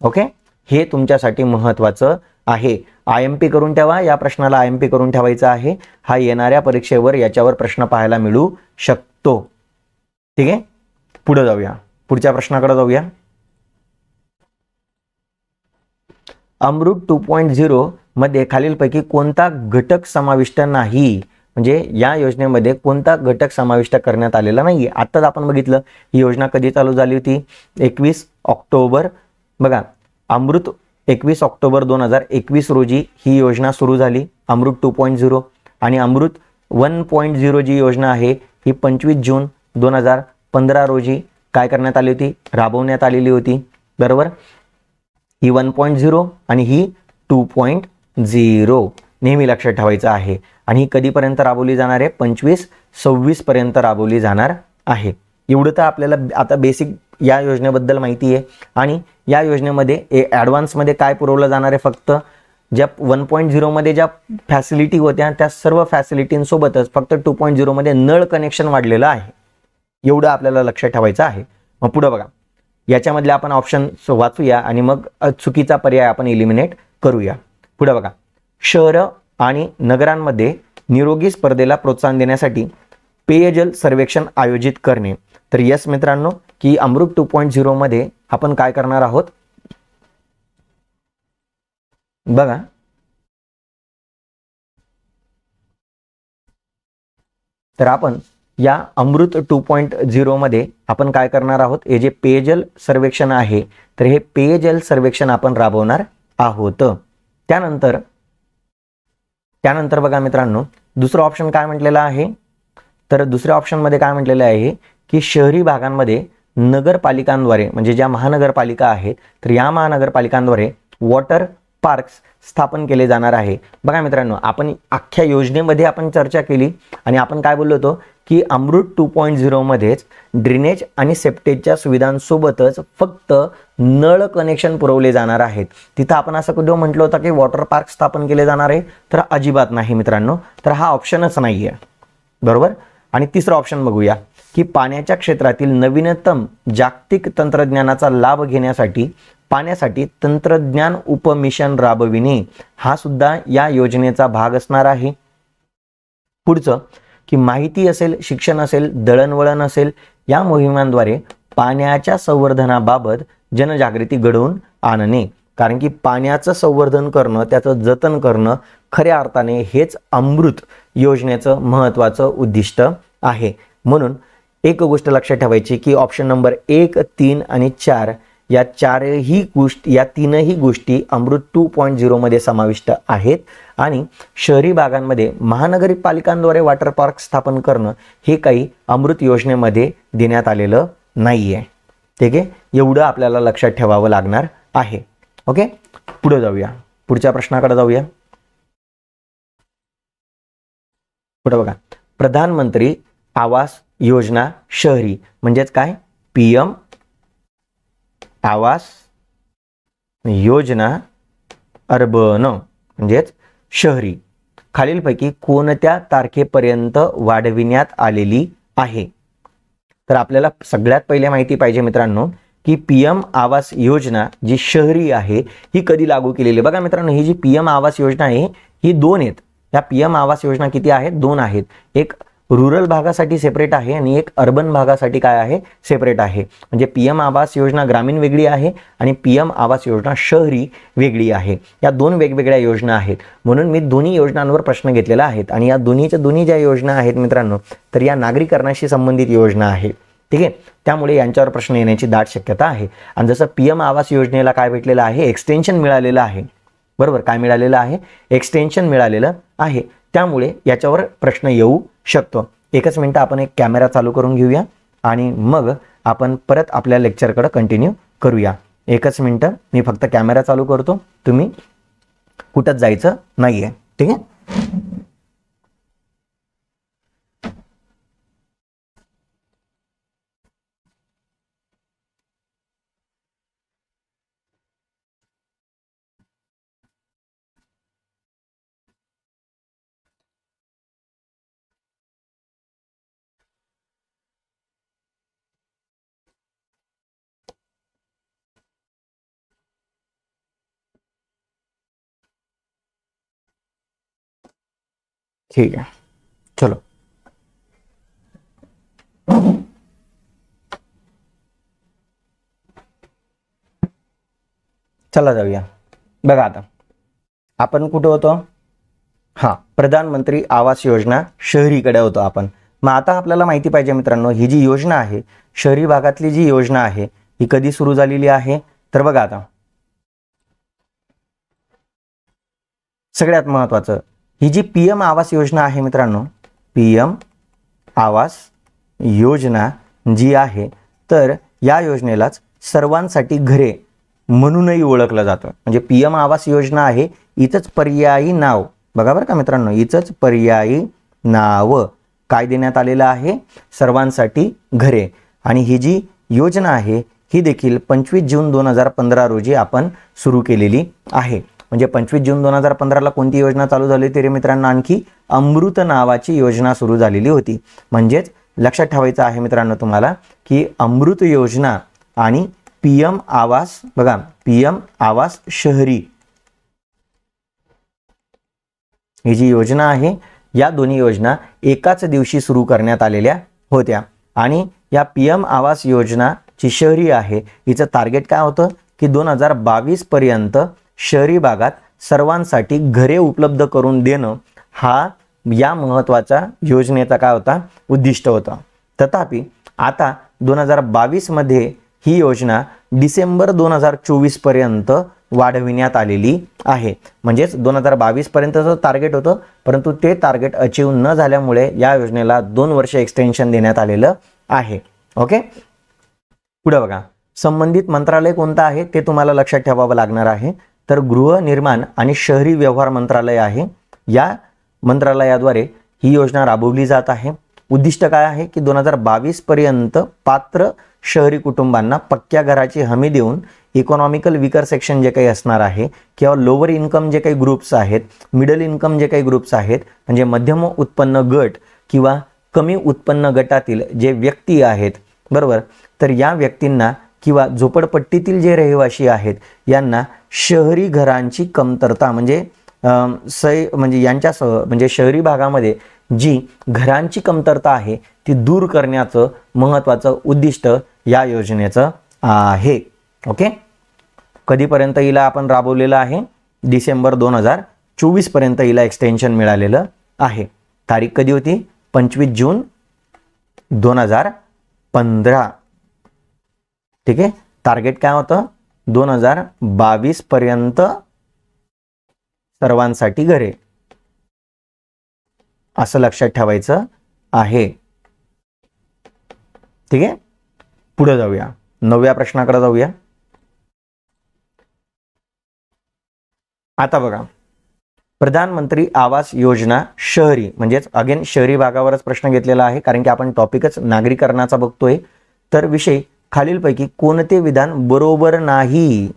A: ओके. हे तुमच्यासाठी महत्त्वाचं आहे. IMP करून ठेवा, या प्रश्नाला IMP करून ठेवायचा आहे. हा येणाऱ्या परीक्षेवर याच्यावर प्रश्न पाहायला मिळू शकतो. ठीक आहे. पुढे जाऊया, पुढच्या प्रश्नाकडे जाऊया. अमृत 2.0 मध्ये खालीलपैकी कोणता घटक समाविष्ट नाही? म्हणजे या योजनेमध्ये कोणता घटक समाविष्ट करण्यात आलेला नाही. आत्ताच आपण बघितलं ही योजना कधी चालू झाली होती? 21 ऑक्टोबर. बघा, अमृत 21 ऑक्टोबर 2021 रोजी ही योजना सुरू झाली, अमृत 2.0. आणि अमृत 1.0 जी योजना आहे ही 25 जून 2015 रोजी काय करण्यात आली होती? राबवण्यात आलेली होती, बरोबर. ही 1.0 आणि ही 2.0 नेहमी लक्षात ठेवायचं आहे. आणि ही कधीपर्यंत राबवली जाणार आहे? 25-26 पर्यंत राबवली जाणार आहे. एवढं तर आपल्याला आता बेसिक या योजनेबद्दल माहिती आहे. आणि या योजनेमध्ये ॲडव्हान्समध्ये काय पुरवलं जाणार आहे? फक्त ज्या 1.0 मध्ये ज्या फॅसिलिटी होत्या त्या सर्व फॅसिलिटींसोबतच फक्त 2.0 मध्ये नळ कनेक्शन वाढलेलं आहे. एवढं आपल्याला लक्षात ठेवायचं आहे. मग पुढे बघा, याच्यामधले आपण ऑप्शन वाचूया आणि मग चुकीचा पर्याय आपण एलिमिनेट करूया. पुढे बघा, शहरं आणि नगरांमध्ये निरोगी स्पर्धेला प्रोत्साहन देण्यासाठी पेयजल सर्वेक्षण आयोजित करणे. तर यस मित्रांनो, की अमृत 2.0 मध्ये आपण काय करणार आहोत? बघा, तर आपण या अमृत 2.0 मध्ये आपण काय करणार आहोत? हे जे पेयजल सर्वेक्षण आहे तर हे पेयजल सर्वेक्षण आपण राबवणार आहोत. त्यानंतर बघा मित्रांनो, दुसरं ऑप्शन काय म्हटलेलं आहे? तर दुसऱ्या ऑप्शन मध्ये काय म्हटलेलं आहे की शहरी भागांमध्ये नगरपालिकांद्वारे म्हणजे ज्या महानगरपालिका आहेत तर या महानगरपालिकांद्वारे वॉटर पार्क्स स्थापन केले जाणार आहे. बघा मित्रांनो, आपण अख्ख्या योजनेमध्ये आपण चर्चा केली आणि आपण काय बोललो होतो की अमृत 2.0 मध्येच ड्रेनेज आणि सेप्टेजच्या सुविधांसोबतच फक्त नळ कनेक्शन पुरवले जाणार आहेत. तिथं आपण असं कधी म्हटलं होतं की वॉटर पार्क स्थापन केले जाणार आहे? तर अजिबात नाही मित्रांनो. तर हा ऑप्शनच नाही आहे, बरोबर. आणि तिसरा ऑप्शन बघूया, की पाण्याच्या क्षेत्रातील नवीनतम जागतिक तंत्रज्ञानाचा लाभ घेण्यासाठी पाण्यासाठी तंत्रज्ञान उपमिशन राबविणे हा सुद्धा या योजनेचा भाग असणार आहे। पुढचं की माहिती असेल, शिक्षण असेल, दळणवळण असेल, या मोहिमांद्वारे पाण्याच्या संवर्धनाबाबत जनजागृती घडवून आणणे। कारण की पाण्याचं संवर्धन करणं, त्याचं जतन करणं खऱ्या अर्थाने हेच अमृत योजनेचं महत्त्वाचं उद्दिष्ट आहे। म्हणून एक गोष्ट लक्षात ठेवायची की ऑप्शन नंबर 1, 3 आणि 4 या तीनही गोष्टी अमृत 2.0 मध्ये समाविष्ट आहेत। आणि शहरी भागांमध्ये महानगरपालिकांद्वारे वॉटर पार्क स्थापन करणं हे काही अमृत योजनेमध्ये देण्यात आलेलं नाही आहे। ठीक आहे, एवढं आपल्याला लक्षात ठेवावं लागणार आहे। ओके, पुढे जाऊया, पुढच्या प्रश्नाकडे जाऊया। पुढे बघा, प्रधानमंत्री आवास योजना शहरी म्हणजेच काय, PM आवास योजना अर्बन म्हणजेच शहरी खालीलपैकी कोणत्या तारखेपर्यंत वाढविण्यात आलेली आहे। तर आपल्याला सगळ्यात पहिले माहिती पाहिजे मित्रांनो की PM आवास योजना जी शहरी आहे ही कधी लागू केलेली आहे। बघा मित्रांनो, ही जी PM आवास योजना आहे ही 2 आहेत। या PM आवास योजना किती आहेत, 2 आहेत। एक रुरल भागासाठी सेपरेट आहे आणि एक अर्बन भागासाठी काय आहे, सेपरेट आहे। म्हणजे PM आवास योजना ग्रामीण वेगळी आहे आणि PM आवास योजना शहरी वेगळी आहे। या 2 वेगवेगळ्या योजना आहेत। म्हणून मी दोन्ही योजनांवर प्रश्न घेतलेला आहेत आणि या दोन्ही ज्या योजना आहेत मित्रांनो, तर या नागरीकरणाशी संबंधित योजना आहे। ठीक आहे, त्यामुळे यांच्यावर प्रश्न येण्याची दाट शक्यता आहे। आणि जसं PM आवास योजनेला काय भेटलेलं आहे, एक्सटेन्शन मिळालेलं आहे, बरोबर, काय मिळालेलं आहे, एक्सटेन्शन मिळालेलं आहे। त्यामुळे याच्यावर प्रश्न येऊ शकतो। एकच मिनिट आपण एक कॅमेरा चालू करून घेऊया आणि मग आपण परत आपल्या लेक्चरकडे कंटिन्यू करूया। एकच मिनिट, मी फक्त कॅमेरा चालू करतो, तुम्ही कुठंच जायचं नाहीये। ठीक आहे, ठीक है, चलो चला जाऊया। बघा आता आपण कुठे होतो, हां, प्रधानमंत्री आवास योजना शहरीकडे होतो आपण। मग आता आपल्याला माहिती पाहिजे मित्रांनो, ही जी योजना आहे शहरी भागातली जी योजना आहे ही कधी सुरू झालेली आहे। तर बघा आता सगळ्यात महत्त्वाचं, ही जी PM आवास योजना आहे मित्रांनो, PM आवास योजना जी आहे, तर या योजनेलाच सर्वांसाठी घरे म्हणूनही ओळखलं जातं। म्हणजे PM आवास योजना आहे, इथंच पर्यायी नाव बघा बरं का मित्रांनो, इथंच पर्यायी नाव काय देण्यात आलेलं आहे, सर्वांसाठी घरे। आणि ही जी योजना आहे ही देखील 25 जून 2015 रोजी आपण सुरू केलेली आहे। म्हणजे 25 जून 2015 ला कोणती योजना चालू झाली होती रे मित्रांनो, आणखी अमृत नावाची योजना सुरू झालेली होती। म्हणजेच लक्षात ठेवायचं आहे मित्रांनो तुम्हाला की अमृत योजना आणि PM आवास, बघा PM आवास शहरी ही जी योजना आहे, या दोन्ही योजना एकाच दिवशी सुरू करण्यात आलेल्या होत्या। आणि या PM आवास योजना जी शहरी आहे हिचं टार्गेट काय होतं की 2022 पर्यंत शहरी भागात सर्वांसाठी घरे उपलब्ध करून देणं हा या महत्त्वाचा योजनेचा काय होता, उद्दिष्ट होता। तथापि आता 2022 मध्ये ही योजना डिसेंबर 2024 पर्यंत वाढविण्यात आलेली आहे। म्हणजेच 2022 पर्यंतचं टार्गेट होतं, परंतु ते टार्गेट अचीव न झाल्यामुळे या योजनेला 2 वर्ष एक्सटेन्शन देण्यात आलेलं आहे। ओके, पुढे बघा, संबंधित मंत्रालय कोणतं आहे ते तुम्हाला लक्षात ठेवावं लागणार आहे। तर गृहनिर्माण आणि शहरी व्यवहार मंत्रालय आहे। या मंत्रालयाद्वारे ही योजना राबवली जात आहे। उद्दिष्ट काय आहे की 2022 पर्यंत पात्र शहरी कुटुंबांना पक्क्या घराची हमी देऊन इकॉनॉमिकल वीकर सेक्शन जे काही असणार आहे किंवा लोअर इन्कम जे काही ग्रुप्स आहेत, मिडल इन्कम जे काही ग्रुप्स आहेत, म्हणजे मध्यम उत्पन्न गट किंवा कमी उत्पन्न गटातील जे व्यक्ती आहेत, बरोबर, तर या व्यक्तींना किंवा झोपडपट्टीतील जे रहिवासी आहेत यांना शहरी घरांची कमतरता म्हणजे यांच्यासह म्हणजे शहरी भागामध्ये जी घरांची कमतरता आहे ती दूर करण्याचं महत्त्वाचं उद्दिष्ट या योजनेचं आहे. ओके, कधीपर्यंत हिला आपण राबवलेलं आहे? डिसेंबर 2024 पर्यंत हिला एक्सटेन्शन मिळालेलं आहे. तारीख कधी होती? 25 जून 2015. ठीक आहे, टार्गेट काय होतं? 2022 पर्यंत सर्वांसाठी घरे, असं लक्षात ठेवायचं आहे. ठीक आहे, पुढे जाऊया, 9व्या प्रश्नाकडे जाऊया. आता बघा, प्रधानमंत्री आवास योजना शहरी, म्हणजेच अगेन शहरी भागावरच प्रश्न घेतलेला आहे कारण की आपण टॉपिकच नागरीकरणाचा बघतोय. तर विषय खालीलपैकी कोणते विधान बरोबर नाही?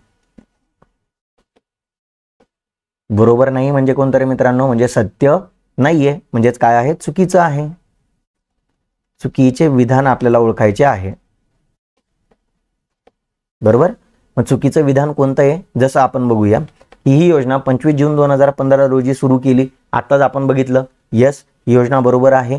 A: बरोबर नाही म्हणजे कोणतं रे मित्रांनो? म्हणजे सत्य नाहीये, म्हणजेच काय आहे? चुकीचं आहे. चुकीचे विधान आपल्याला ओळखायचे आहे, बरोबर. मग चुकीचं विधान कोणतं आहे? जसं आपण बघूया, ही योजना 25 जून 2015 रोजी सुरू केली, आत्ताच आपण बघितलं. यस, ही योजना बरोबर आहे.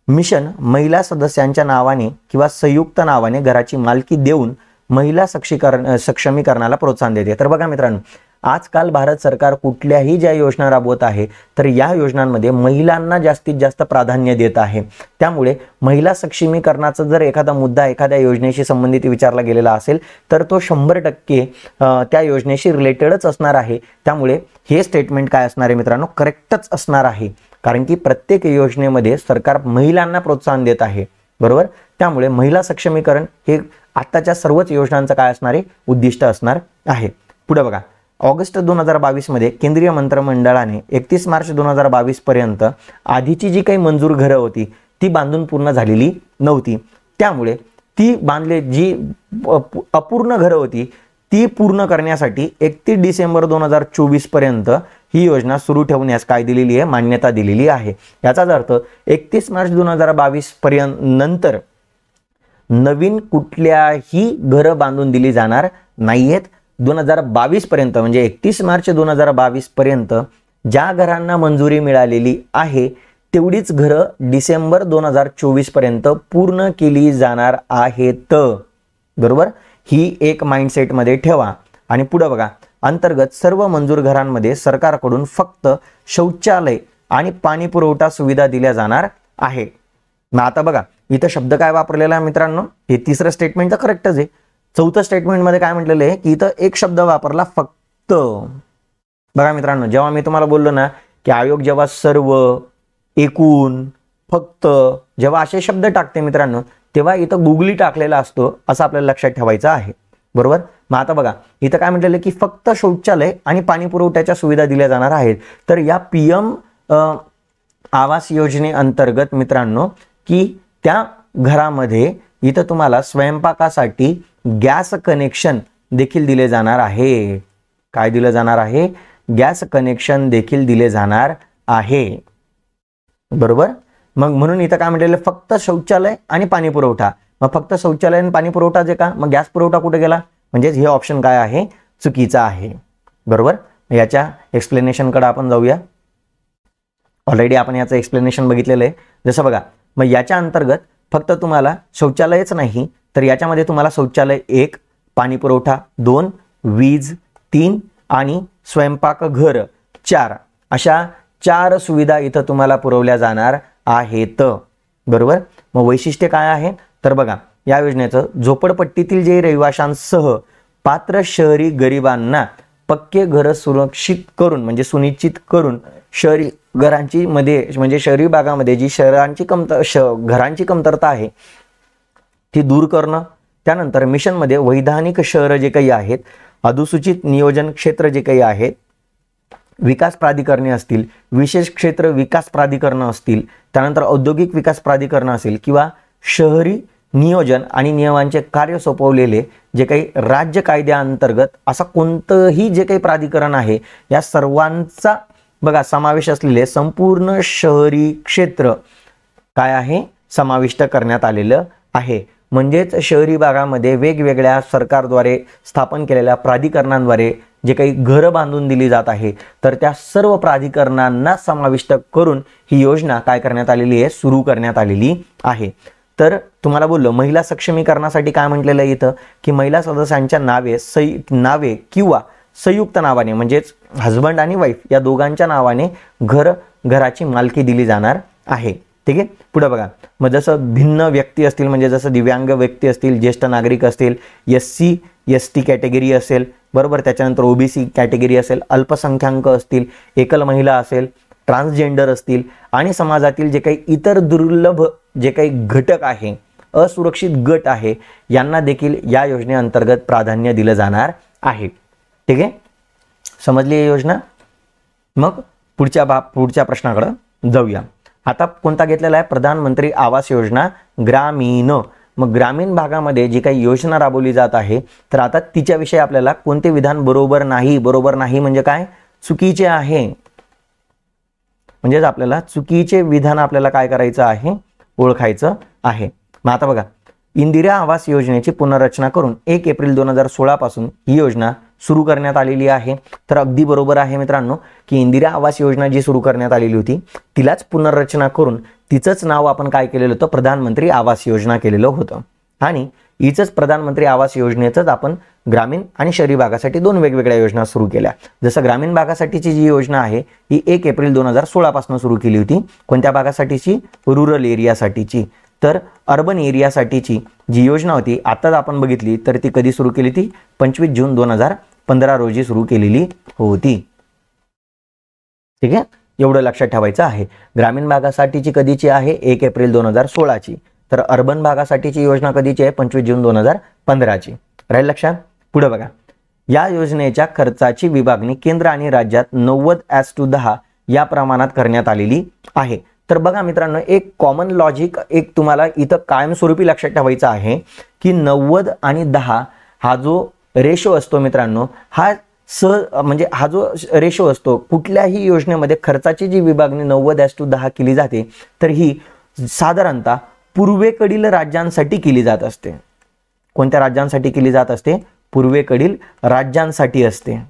A: मिशन महिला सदस्यांच्या नावाने किंवा संयुक्त नावाने घराची मालकी देऊन महिला सक्षमीकरणाला प्रोत्साहन देते. तर बघा मित्रांनो, आजकाल भारत सरकार कुठल्याही ज्या योजना राबवत आहे तर या योजनांमध्ये महिलांना जास्तीत जास्त प्राधान्य देत आहे. त्यामुळे महिला सक्षमीकरणाचा जर एखादा मुद्दा एखाद्या योजनेशी संबंधित विचारला गेलेला असेल तर तो 100% त्या योजनेशी रिलेटेडच असणार आहे. त्यामुळे हे स्टेटमेंट काय असणार आहे मित्रांनो? करेक्टच असणार आहे, कारण की प्रत्येक योजनेमध्ये सरकार महिलांना प्रोत्साहन देत आहे, बरोबर. त्यामुळे महिला सक्षमीकरण हे आताच्या सर्वच योजनांचं काय असणार आहे? उद्दिष्ट असणार आहे. पुढे बघा, ऑगस्ट 2022 मध्ये केंद्रीय मंत्रिमंडळाने 31 मार्च 2022 पर्यंत आधीची जी काही मंजूर घरं होती ती बांधून पूर्ण झालेली नव्हती. त्यामुळे ती जी अपूर्ण घरं होती ती पूर्ण करण्यासाठी 31 डिसेंबर 2024 पर्यंत ही योजना सुरू ठेवण्यास काय दिलेली आहे? मान्यता दिलेली आहे. याचाच अर्थ 31 मार्च 2022 पर्यंत नंतर नवीन कुठल्याही घरं बांधून दिली जाणार नाहीयेत. 2022 पर्यंत म्हणजे 31 मार्च 2022 पर्यंत ज्या घरांना मंजुरी मिळालेली आहे तेवढीच घरं डिसेंबर 2024 पर्यंत पूर्ण केली जाणार आहेत, बरोबर. ही एक माइंडसेट मध्ये ठेवा. आणि पुढे बघा, अंतर्गत सर्व मंजूर घरांमध्ये सरकारकडून फक्त शौचालय आणि पाणी पुरवठा सुविधा दिल्या जाणार आहे. मग आता बघा, इथं शब्द काय वापरलेला आहे मित्रांनो? हे तिसरं स्टेटमेंट तर करेक्टच आहे. चौथं स्टेटमेंट मध्ये काय म्हटलेलं आहे की इथं एक शब्द वापरला, फक्त. बघा मित्रांनो, जेव्हा मी तुम्हाला बोललो ना की आयोग जेव्हा सर्व, एकूण, फक्त जेव्हा असे शब्द टाकते मित्रांनो तेव्हा इथं गुगली टाकलेला असतो, असं आपल्याला लक्षात ठेवायचं आहे, बरोबर. मग आता बघा, इथं काय म्हटलेलं की फक्त शौचालय आणि पाणी पुरवठ्याच्या सुविधा दिल्या जाणार आहेत. तर या PM आवास योजनेअंतर्गत मित्रांनो की त्या घरामध्ये इथं तुम्हाला स्वयंपाकासाठी गॅस कनेक्शन देखील दिले जाणार आहे. काय दिलं जाणार आहे? गॅस कनेक्शन देखील दिले जाणार आहे, बरोबर. मग म्हणून इथं काय म्हटलेलं? फक्त शौचालय आणि पाणी पुरवठा. मग फक्त शौचालय आणि पाणी पुरवठा जे का, मग गॅस पुरवठा कुठे गेला? म्हणजेच हे ऑप्शन काय आहे? चुकीचा आहे, बरोबर. याच्या एक्सप्लेनेशनकडे आपण जाऊया. ऑलरेडी आपण याचं एक्सप्लेनेशन बघितलेलं आहे. जसं बघा, मग याच्या अंतर्गत फक्त तुम्हाला शौचालयच नाही तर याच्यामध्ये तुम्हाला शौचालय 1, पाणी पुरवठा 2, वीज 3 आणि स्वयंपाकघर 4 अशा 4 सुविधा इथं तुम्हाला पुरवल्या जाणार आहेत, बरोबर. मग वैशिष्ट्य काय आहे? तर बघा, या योजनेचं झोपडपट्टीतील जे रहिवाशांसह पात्र शहरी गरिबांना पक्के घर सुरक्षित करून म्हणजे सुनिश्चित करून शहरी घरांची मध्ये म्हणजे शहरी भागामध्ये जी घरांची कमतरता आहे ती दूर करणं. त्यानंतर मिशनमध्ये वैधानिक शहरं जे काही आहेत, अनुसूचित नियोजन क्षेत्र जे काही आहेत, विकास प्राधिकरणे असतील, विशेष क्षेत्र विकास प्राधिकरणं असतील, त्यानंतर औद्योगिक विकास प्राधिकरण असेल किंवा शहरी नियोजन आणि नियमांचे कार्य सोपवलेले जे काही राज्य कायद्याअंतर्गत असा कोणतंही जे काही प्राधिकरण आहे या सर्वांचा बघा समावेश असलेले संपूर्ण शहरी क्षेत्र काय आहे? समाविष्ट करण्यात आलेलं आहे. म्हणजेच शहरी भागामध्ये वेगवेगळ्या सरकारद्वारे स्थापन केलेल्या प्राधिकरणांद्वारे जे काही घरं बांधून दिली जात आहे, तर त्या सर्व प्राधिकरणांना समाविष्ट करून ही योजना काय करण्यात आलेली आहे, सुरू करण्यात आलेली आहे. तर तुम्हाला बोललो महिला सक्षमीकरणासाठी काय म्हटलेलं आहे इथं, की महिला सदस्यांच्या नावे किंवा संयुक्त नावाने म्हणजेच हजबंड आणि वाईफ या दोघांच्या नावाने घराची मालकी दिली जाणार आहे. ठीक आहे. पुढे बघा, मग जसं भिन्न व्यक्ती असतील म्हणजे जसं दिव्यांग व्यक्ती असतील, ज्येष्ठ नागरिक असतील, SC ST कॅटेगरी असेल, बरोबर, त्याच्यानंतर OBC कॅटेगरी असेल, अल्पसंख्याक असतील, एकल महिला असेल, ट्रान्सजेंडर असतील आणि समाजातील जे काही इतर दुर्लभ जे काही घटक आहे, असुरक्षित गट आहे, यांना देखील या योजनेअंतर्गत प्राधान्य दिलं जाणार आहे. ठीक आहे, समजली ही योजना. मग पुढच्या प्रश्नाकडे जाऊया. आता कोणता घेतलेला आहे, प्रधानमंत्री आवास योजना ग्रामीण. मग ग्रामीण भागामध्ये जी काही योजना राबवली जात आहे, तर आता तिच्याविषयी आपल्याला कोणते विधान बरोबर नाही म्हणजे काय, चुकीचे आहे. म्हणजेच आपल्याला चुकीचे विधान आपल्याला काय करायचं आहे, ओळखायचं आहे. मग आता बघा, इंदिरा आवास योजनेची पुनर्रचना करून 1 एप्रिल 2016 पासून ही योजना सुरू करण्यात आलेली आहे. तर अगदी बरोबर आहे मित्रांनो, की इंदिरा आवास योजना जी सुरू करण्यात आलेली होती तिलाच पुनर्रचना करून तिचंच नाव आपण काय केलेलं होतं, प्रधानमंत्री आवास योजना केलेलं होतं. आणि हीच प्रधानमंत्री आवास योजनेतच आपण ग्रामीण आणि शहरी भागासाठी दोन वेगवेगळ्या योजना सुरू केल्या. जसं ग्रामीण भागासाठीची जी योजना आहे ही 1 एप्रिल 2016 पासून सुरू केली होती. कोणत्या भागासाठीची, रूरल एरियासाठीची. तर अर्बन एरियासाठीची जी योजना होती आताच आपण बघितली, तर ती कधी सुरू केली ती 25 जून 2015 रोजी सुरू केलेली होती. ठीक आहे, एवढं लक्षात ठेवायचं आहे. ग्रामीण भागासाठीची कधीची आहे, 1 एप्रिल 2016 ची. तर अर्बन भागासाठीची योजना कधीची आहे, 25 जून 2015 ची. राहील लक्षात. पुढे बघा, या योजनेच्या खर्चाची विभागणी केंद्र आणि राज्यात 90:10 या प्रमाणात करण्यात आलेली आहे. तर बघा मित्रांनो, एक कॉमन लॉजिक एक तुम्हाला इथं कायमस्वरूपी लक्षात ठेवायचा आहे की 90 आणि 10 हा जो रेशो असतो मित्रांनो, हा म्हणजे हा जो रेशो असतो कुठल्याही योजनेमध्ये खर्चाची जी विभागणी 90:10 केली जाते, तर ही साधारणतः पूर्वेकडील राज्यांसाठी केली जात असते. कोणत्या राज्यांसाठी केली जात असते, पूर्वेकडील राज्यांसाठी असते.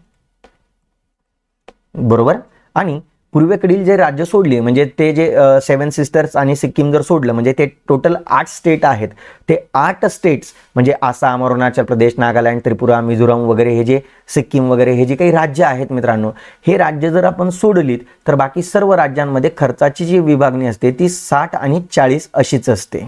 A: बरोबर. आणि पूर्वेकडील जे राज्य सोडले म्हणजे ते जे 7 सिस्टर्स आणि सिक्कीम जर सोडलं म्हणजे ते टोटल 8 स्टेट आहेत. ते 8 स्टेट्स म्हणजे आसाम, अरुणाचल प्रदेश, नागालँड, त्रिपुरा, मिझोराम वगैरे हे जे सिक्कीम वगैरे हे जे काही राज्य आहेत मित्रांनो, हे राज्य जर आपण सोडलीत तर बाकी सर्व राज्यांमध्ये खर्चाची जी विभागणी असते ती 60 आणि 40 अशीच असते.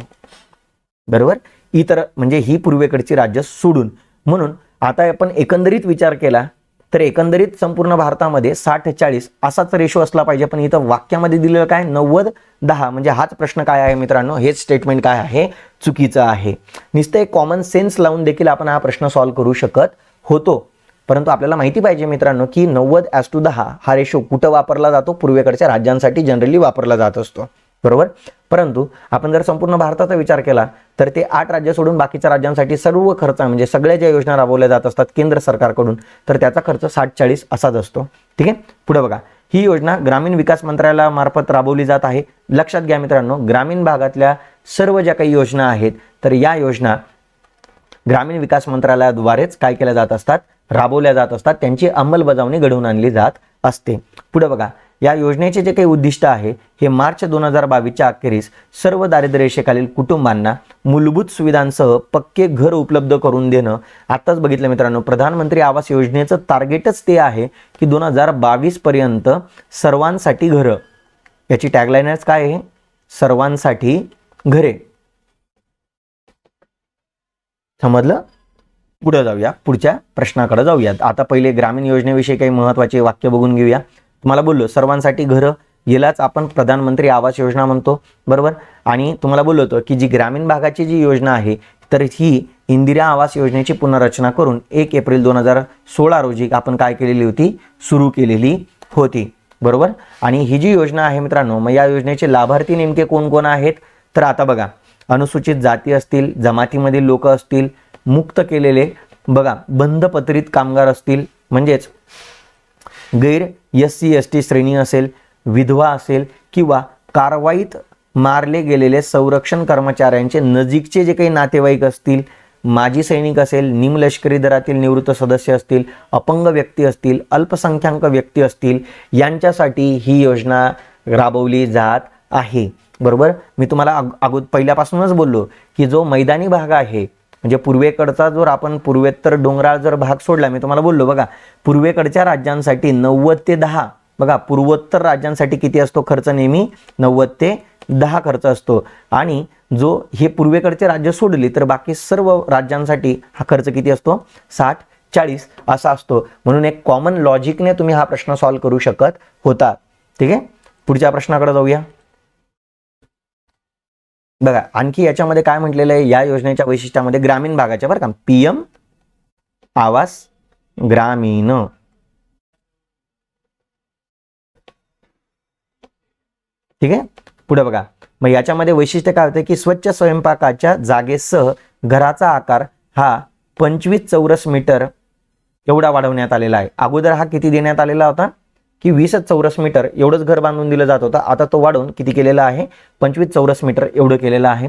A: बरोबर. इतर म्हणजे ही पूर्वेकडची राज्य सोडून. म्हणून आता आपण एकंदरीत विचार केला तर एकंदरीत संपूर्ण भारतामध्ये 60-40 असाच रेशो असला पाहिजे. पण इथं वाक्यामध्ये दिलेलं काय, 90-10 म्हणजे हाच प्रश्न काय आहे मित्रांनो, हेच स्टेटमेंट काय आहे, चुकीचं आहे. नुसतं एक कॉमन सेन्स लावून देखील आपण हा प्रश्न सॉल्व्ह करू शकत होतो. परंतु आपल्याला माहिती पाहिजे मित्रांनो की 90:10 हा रेशो कुठं वापरला जातो, पूर्वेकडच्या राज्यांसाठी जनरली वापरला जात असतो. बरोबर. परंतु आपण जर संपूर्ण भारताचा विचार केला तर ते 8 राज्य सोडून बाकीच्या राज्यांसाठी सर्व खर्च म्हणजे सगळ्या ज्या योजना राबवल्या जात असतात केंद्र सरकारकडून, तर त्याचा खर्च 60-40 असाच असतो. ठीक आहे. पुढे बघा, ही योजना ग्रामीण विकास मंत्रालयामार्फत राबवली जात आहे. लक्षात घ्या मित्रांनो, ग्रामीण भागातल्या सर्व ज्या काही योजना आहेत तर या योजना ग्रामीण विकास मंत्रालयाद्वारेच काय केल्या जात असतात, राबवल्या जात असतात. त्यांची अंमलबजावणी घडवून आणली जात असते. पुढे बघा, या योजनेचे जे काही उद्दिष्ट आहे हे मार्च 2022च्या अखेरीस सर्व दारिद्र्य रेषेखालील कुटुंबांना मूलभूत सुविधांसह पक्के घर उपलब्ध करून देणं. आताच बघितलं मित्रांनो, प्रधानमंत्री आवास योजनेचं टार्गेटच ते आहे की 2022 पर्यंत सर्वांसाठी घरं. याची टॅगलाईनच काय आहे, सर्वांसाठी घरे. समजलं. पुढे जाऊया, पुढच्या प्रश्नाकडे जाऊयात. आता पहिले ग्रामीण योजनेविषयी काही महत्त्वाचे वाक्य बघून घेऊया. तुम्हाला बोललो सर्वांसाठी घरं, यालाच आपण प्रधानमंत्री आवास योजना म्हणतो. बरोबर. आणि तुम्हाला बोललो होतो की जी ग्रामीण भागाची जी योजना आहे तर ही इंदिरा आवास योजनेची पुनर्रचना करून 1 एप्रिल 2016 रोजी आपण काय केलेली होती, सुरू केलेली होती. बरोबर. आणि ही जी योजना आहे मित्रांनो, मग या योजनेचे लाभार्थी नेमके कोण कोण आहेत, तर आता बघा, अनुसूचित जाती असतील, जमातीमधील लोक असतील, मुक्त केलेले, बघा बंधपत्रित कामगार असतील म्हणजेच गैर SC ST श्रेणी असेल, विधवा असेल किंवा कारवाईत मारले गेलेले संरक्षण कर्मचाऱ्यांचे नजीकचे जे काही नातेवाईक असतील, माजी सैनिक असेल, निमलष्करी दलातील निवृत्त सदस्य असतील, अपंग व्यक्ती असतील, अल्पसंख्याक व्यक्ती असतील, यांच्यासाठी ही योजना राबवली जात आहे. बरोबर. मी तुम्हाला पहिल्यापासूनच बोललो की जो मैदानी भाग आहे, म्हणजे पूर्वेकडचा जर आपण पूर्वेत्तर डोंगराळ जर भाग सोडला, मी तुम्हाला बोललो बघा, पूर्वेकडच्या राज्यांसाठी 90 ते 10, बघा पूर्वोत्तर राज्यांसाठी किती असतो खर्च, नेहमी 90 ते 10 खर्च असतो. आणि जो हे पूर्वेकडचे राज्य सोडली तर बाकी सर्व राज्यांसाठी हा खर्च किती असतो, 60-40 असा असतो. म्हणून एक कॉमन लॉजिकने तुम्ही हा प्रश्न सॉल्व्ह करू शकत होता. ठीक आहे. पुढच्या प्रश्नाकडे जाऊया. बघा आणखी याच्यामध्ये काय म्हटलेलं आहे, या योजनेच्या वैशिष्ट्यामध्ये ग्रामीण भागाच्या, बरं का, PM आवास ग्रामीण. ठीक आहे. पुढे बघा, मग याच्यामध्ये वैशिष्ट्य काय होते की स्वच्छ स्वयंपाकाच्या जागेसह घराचा आकार हा 25 चौरस मीटर एवढा वाढवण्यात आलेला आहे. अगोदर हा किती देण्यात आलेला होता की 20 चौरस मीटर एवढंच घर बांधून दिलं जात होतं. आता तो वाढवून किती केलेला आहे, 25 चौरस मीटर एवढं केलेलं आहे.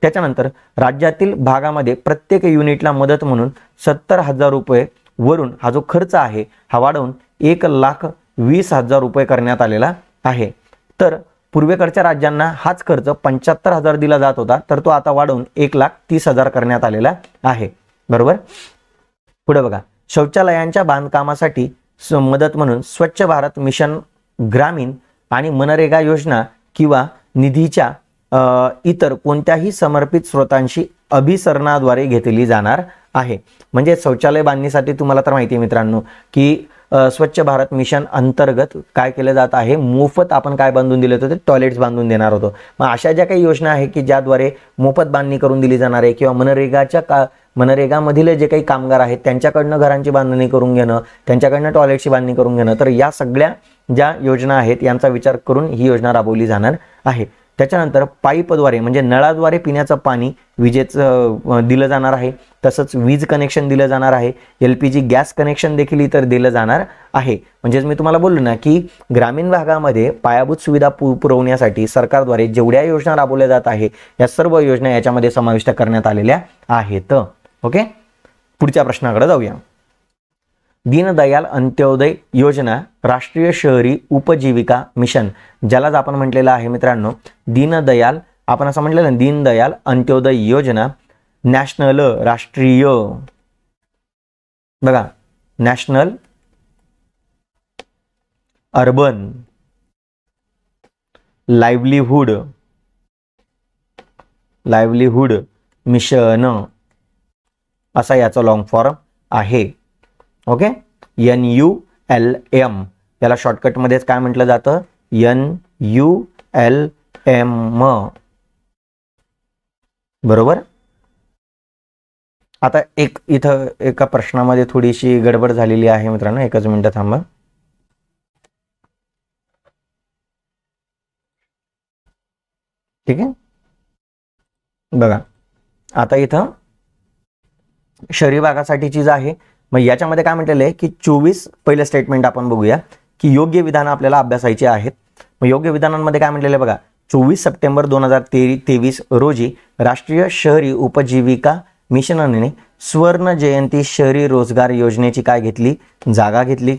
A: त्याच्यानंतर राज्यातील भागामध्ये प्रत्येक युनिटला मदत म्हणून 70,000 रुपये वरून हा जो खर्च आहे हा वाढवून 1,20,000 रुपये करण्यात आलेला आहे. तर पूर्वेकडच्या राज्यांना हाच खर्च 75,000 दिला जात होता, तर तो आता वाढवून 1,30,000 करण्यात आलेला आहे. बरोबर. पुढे बघा, शौचालयांच्या बांधकामासाठी मदत म्हणून स्वच्छ भारत मिशन ग्रामीण आणि मनरेगा योजना किंवा निधीच्या इतर कोणत्याही समर्पित स्रोतांशी अभिसरणाद्वारे घेतली जाणार आहे. म्हणजे शौचालय बांधणीसाठी तुम्हाला तर माहिती आहे मित्रांनो की स्वच्छ भारत मिशन अंतर्गत काय केलं जात आहे, मोफत आपण काय बांधून दिले होते, टॉयलेट्स बांधून देणार होतो. मग अशा ज्या काही योजना आहे की ज्याद्वारे मोफत बांधणी करून दिली जाणार आहे किंवा मनरेगामधील जे काही कामगार आहेत त्यांच्याकडनं घरांची बांधणी करून घेणं, त्यांच्याकडनं टॉयलेटची बांधणी करून घेणं, तर या सगळ्या ज्या योजना आहेत यांचा विचार करून ही योजना राबवली जाणार आहे. त्याच्यानंतर पाईपद्वारे म्हणजे नळाद्वारे पिण्याचं पाणी विजेचं दिलं जाणार आहे. तसंच वीज कनेक्शन दिलं जाणार आहे. LPG गॅस कनेक्शन देखील इतर दिलं जाणार आहे. म्हणजेच मी तुम्हाला बोललो ना की ग्रामीण भागामध्ये पायाभूत सुविधा पुरवण्यासाठी सरकारद्वारे जेवढ्या योजना राबवल्या जात आहे या सर्व योजना याच्यामध्ये समाविष्ट करण्यात आलेल्या आहेत. ओके. पुढच्या प्रश्नाकडे जाऊया. दीनदयाल अंत्योदय योजना राष्ट्रीय शहरी उपजीविका मिशन, ज्यालाच आपण म्हटलेलं आहे मित्रांनो दीनदयाल, आपण असं म्हटलेलं दीनदयाल अंत्योदय योजना, नॅशनल राष्ट्रीय, बघा नॅशनल अर्बन लाईव्हलीहूड मिशन असा याचा लॉंग फॉर्म आहे. ओके. NULM, याला शॉर्टकट मध्येच काय म्हटलं जातं, NULM. बरोबर. आता इथं एका प्रश्नामध्ये थोडीशी गडबड झालेली आहे मित्रांनो, एकच मिनिट थांबा. ठीक आहे. बघा आता इथं शहरी भागासाठीची आहे. मग याच्यामध्ये काय म्हटलेलं आहे की 24 पहिलं स्टेटमेंट आपण बघूया की योग्य विधानं आपल्याला अभ्यासायची आहेत. मग योग्य विधानांमध्ये काय म्हटलेलं आहे बघा, 24 सप्टेंबर 2023 रोजी राष्ट्रीय शहरी उपजीविका मिशनने स्वर्ण जयंती शहरी रोजगार योजनेची काय घेतली, जागा घेतली.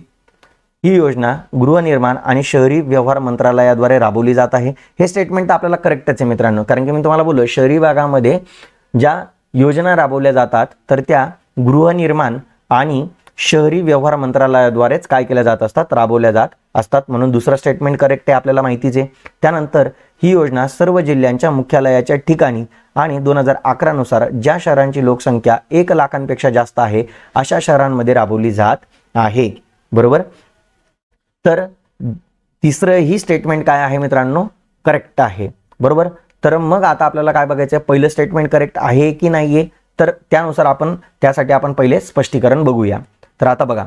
A: ही योजना गृहनिर्माण आणि शहरी व्यवहार मंत्रालयाद्वारे राबवली जात आहे. हे स्टेटमेंट तर आपल्याला करेक्टच आहे मित्रांनो, कारण की मी तुम्हाला बोललो शहरी भागामध्ये ज्या योजना राबवल्या जातात तर त्या गृहनिर्माण आणि शहरी व्यवहार मंत्रालयाद्वारेच काय केल्या जात असतात, राबवल्या जात असतात. म्हणून दुसरं स्टेटमेंट करेक्ट आहे, आपल्याला माहितीच आहे. त्यानंतर ही योजना सर्व जिल्ह्यांच्या मुख्यालयाच्या ठिकाणी आणि 2011 नुसार ज्या शहरांची लोकसंख्या 1 लाखांपेक्षा जास्त आहे अशा शहरांमध्ये राबवली जात आहे. बरोबर. तर तिसरं ही स्टेटमेंट काय आहे मित्रांनो, करेक्ट आहे. बरोबर. तर मग आता आपल्याला काय बघायचं आहे, पहिलं स्टेटमेंट करेक्ट आहे की नाहीये, तर त्यानुसार त्यासाठी आपण पहिले स्पष्टीकरण बघूया. तर आता बघा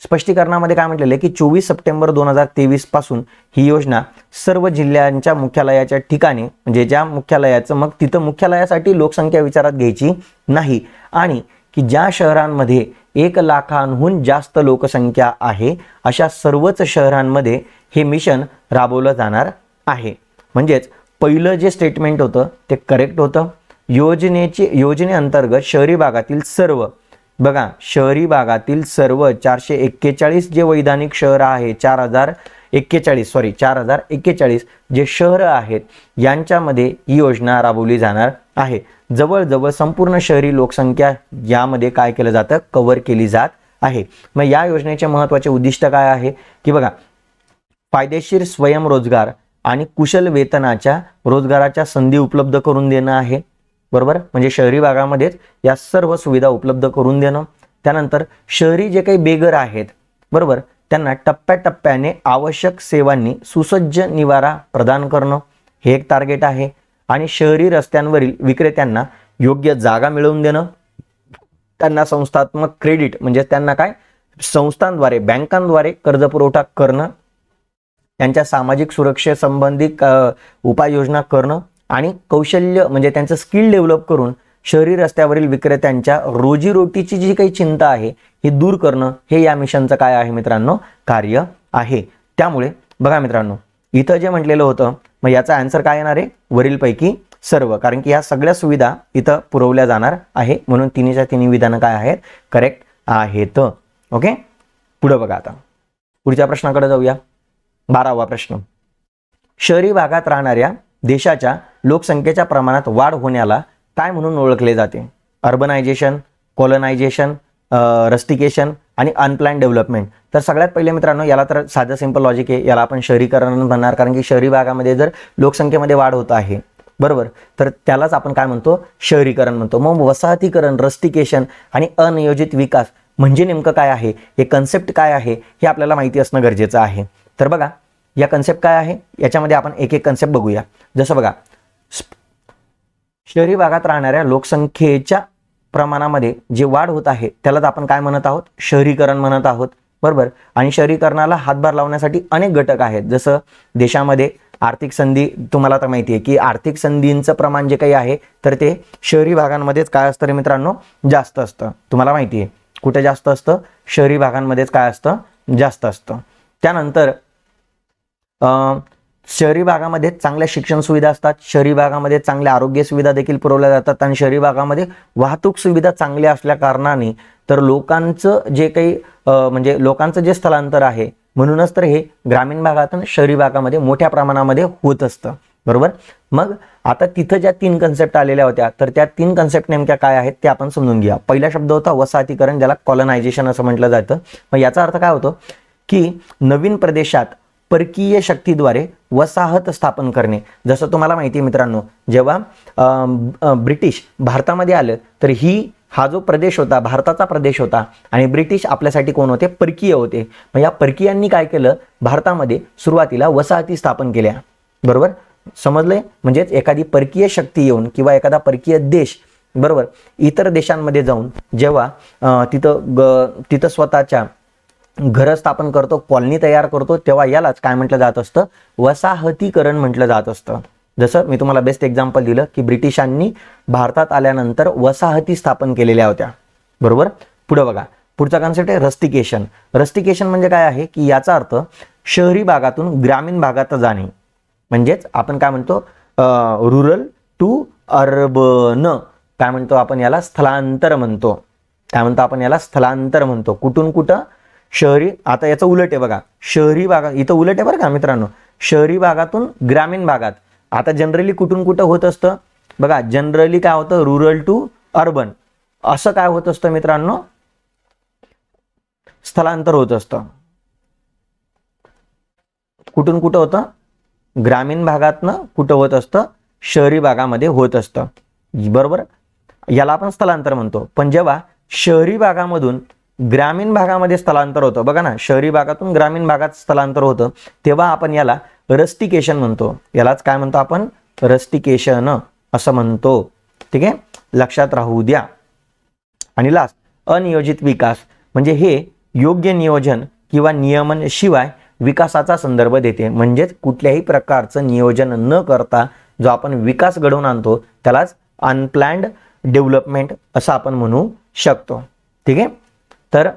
A: स्पष्टीकरणामध्ये काय म्हटलेलं आहे की 24 सप्टेंबर 2023 पासून ही योजना सर्व जिल्ह्यांच्या मुख्यालयाच्या ठिकाणी, म्हणजे ज्या मुख्यालयाचं मग तिथं मुख्यालयासाठी लोकसंख्या विचारात घ्यायची नाही, आणि की ज्या शहरांमध्ये 1 लाखांहून जास्त लोकसंख्या आहे अशा सर्वच शहरांमध्ये हे मिशन राबवलं जाणार आहे. म्हणजेच पहिलं जे स्टेटमेंट होतं ते करेक्ट होतं. योजनेअंतर्गत शहरी भागातील सर्व, बघा शहरी भागातील सर्व 441 जे वैधानिक शहर आहे 4041 जे शहर आहेत यांच्यामध्ये ही योजना राबवली जाणार आहे. जवळजवळ संपूर्ण शहरी लोकसंख्या यामध्ये काय केलं जातं, कव्हर केली जात आहे. मग या योजनेचे महत्त्वाचे उद्दिष्ट काय आहे की बघा, फायदेशीर स्वयंरोजगार आणि कुशल वेतनाच्या रोजगाराच्या संधी उपलब्ध करून देणं आहे. बरोबर, म्हणजे शहरी भागामध्येच या सर्व सुविधा उपलब्ध करून देणं. त्यानंतर शहरी जे काही बेघर आहेत, बरोबर, त्यांना टप्प्याटप्प्याने आवश्यक सेवांनी सुसज्ज निवारा प्रदान करणं हे एक टार्गेट आहे. आणि शहरी रस्त्यांवरील विक्रेत्यांना योग्य जागा मिळवून देणं, त्यांना संस्थात्मक क्रेडिट म्हणजे त्यांना काय संस्थांद्वारे बँकांद्वारे कर्जपुरवठा करणं, त्यांच्या सामाजिक सुरक्षेसंबंधित उपाययोजना करणं आणि कौशल्य म्हणजे त्यांचं स्किल डेव्हलप करून शहरी रस्त्यावरील विक्रेत्यांच्या रोजीरोटीची जी काही चिंता आहे ही दूर करणं हे या मिशनचं काय आहे मित्रांनो, कार्य आहे. त्यामुळे बघा मित्रांनो, इथं जे म्हटलेलं होतं मग याचा आन्सर काय येणार आहे, वरीलपैकी सर्व, कारण की या सगळ्या सुविधा इथं पुरवल्या जाणार आहे म्हणून तिन्हीच्या तिन्ही विधानं काय आहेत, करेक्ट आहेत. ओके, पुढे बघा. आता पुढच्या प्रश्नाकडे जाऊया. 12वा प्रश्न, शहरी भागात राहणाऱ्या देशाच्या लोकसंख्येच्या प्रमाणात वाढ होण्याला काय म्हणून ओळखले जाते? अर्बनायझेशन, कॉलनायझेशन, रस्टिकेशन आणि अनप्लॅन्ड डेव्हलपमेंट. तर सगळ्यात पहिले मित्रांनो याला तर साधं सिंपल लॉजिक आहे, याला आपण शहरीकरण म्हणणार, कारण की शहरी भागामध्ये जर लोकसंख्येमध्ये वाढ होत आहे, बरोबर, तर त्यालाच आपण काय म्हणतो, शहरीकरण म्हणतो. मग वसाहतीकरण, रस्टिकेशन आणि अनियोजित विकास म्हणजे नेमकं काय आहे, हे कन्सेप्ट काय आहे हे आपल्याला माहिती असणं गरजेचं आहे. तर बघा या कन्सेप्ट काय आहे याच्यामध्ये आपण एक एक कन्सेप्ट बघूया. जसं बघा, शहरी भागात राहणाऱ्या लोकसंख्येच्या प्रमाणामध्ये जे वाढ होत आहे त्यालाच आपण काय म्हणत आहोत, शहरीकरण म्हणत आहोत. बरोबर, आणि शहरीकरणाला हातभार लावण्यासाठी अनेक घटक आहेत. जसं देशामध्ये आर्थिक संधी, तुम्हाला तर माहिती आहे की आर्थिक संधींचं प्रमाण जे काही आहे तर ते शहरी भागांमध्येच काय असतं रे मित्रांनो, जास्त असतं. तुम्हाला माहिती आहे कुठे जास्त असतं, शहरी भागांमध्येच काय असतं, जास्त असतं. त्यानंतर शहरी भागामध्ये चांगल्या शिक्षण सुविधा असतात, शहरी भागामध्ये चांगल्या आरोग्य सुविधा देखील पुरवल्या जातात आणि शहरी भागामध्ये वाहतूक सुविधा चांगल्या असल्या कारणाने तर लोकांचं जे काही म्हणजे लोकांचं जे स्थलांतर आहे म्हणूनच तर हे ग्रामीण भागातून शहरी भागामध्ये मोठ्या प्रमाणामध्ये होत असतं. बरोबर, मग आता तिथं ज्या 3 कन्सेप्ट आलेल्या होत्या तर त्या 3 कन्सेप्ट नेमक्या काय आहेत ते आपण समजून घ्या. पहिला शब्द होता वसाहतीकरण, ज्याला कॉलनायझेशन असं म्हटलं जातं. मग याचा अर्थ काय होतो की नवीन प्रदेशात परकीय शक्तीद्वारे वसाहत स्थापन करणे. जसं तुम्हाला माहिती आहे मित्रांनो, जेव्हा ब्रिटिश भारतामध्ये आलं तर हा जो प्रदेश होता भारताचा प्रदेश होता आणि ब्रिटिश आपल्यासाठी कोण होते, परकीय होते. मग या परकीयांनी काय केलं, भारतामध्ये सुरुवातीला वसाहती स्थापन केल्या. बरोबर, समजलंय? म्हणजेच एखादी परकीय शक्ती येऊन किंवा एखादा परकीय देश, बरोबर, इतर देशांमध्ये जाऊन जेव्हा तिथं स्वतःच्या घर स्थापन करतो, कॉलनी तयार करतो, तेव्हा यालाच काय म्हटलं जात असतं, वसाहतीकरण म्हटलं जात असतं. जसं मी तुम्हाला बेस्ट एक्झाम्पल दिलं की ब्रिटिशांनी भारतात आल्यानंतर वसाहती स्थापन केलेल्या होत्या. बरोबर, पुढे बघा, पुढचा कन्सेप्ट आहे रस्टिकेशन. रस्टिकेशन म्हणजे काय आहे की याचा अर्थ शहरी भागातून ग्रामीण भागात जाणे, म्हणजेच आपण काय म्हणतो रुरल टू अर्बन, काय म्हणतो आपण याला, स्थलांतर म्हणतो. काय म्हणतो आपण याला, स्थलांतर म्हणतो. कुठून कुठं, शहरी, आता याचं उलट आहे बघा, शहरी भागात, इथं उलट आहे बरं का मित्रांनो, शहरी भागातून ग्रामीण भागात. आता जनरली कुठून कुठं होत असतं बघा, जनरली काय होतं, रुरल टू अर्बन असं काय होत असतं मित्रांनो, स्थलांतर होत असतं. कुठून कुठं होतं, ग्रामीण भागातनं कुठं होत असतं, शहरी भागामध्ये होत असतं. बरोबर, याला आपण स्थलांतर म्हणतो. पण जेव्हा शहरी भागामधून ग्रामीण भागामध्ये स्थलांतर होतं, बघा ना, शहरी भागातून ग्रामीण भागात स्थलांतर होतं, तेव्हा आपण याला रस्टिकेशन म्हणतो. यालाच काय म्हणतो आपण, रस्टिकेशन असं म्हणतो. ठीक आहे, लक्षात राहू द्या. आणि लास्ट, अनियोजित विकास म्हणजे हे योग्य नियोजन किंवा नियमन शिवाय विकासाचा संदर्भ देते. म्हणजेच कुठल्याही प्रकारचं नियोजन न करता जो आपण विकास घडवून आणतो त्यालाच अनप्लॅन्ड डेव्हलपमेंट असं आपण म्हणू शकतो. ठीक आहे, तर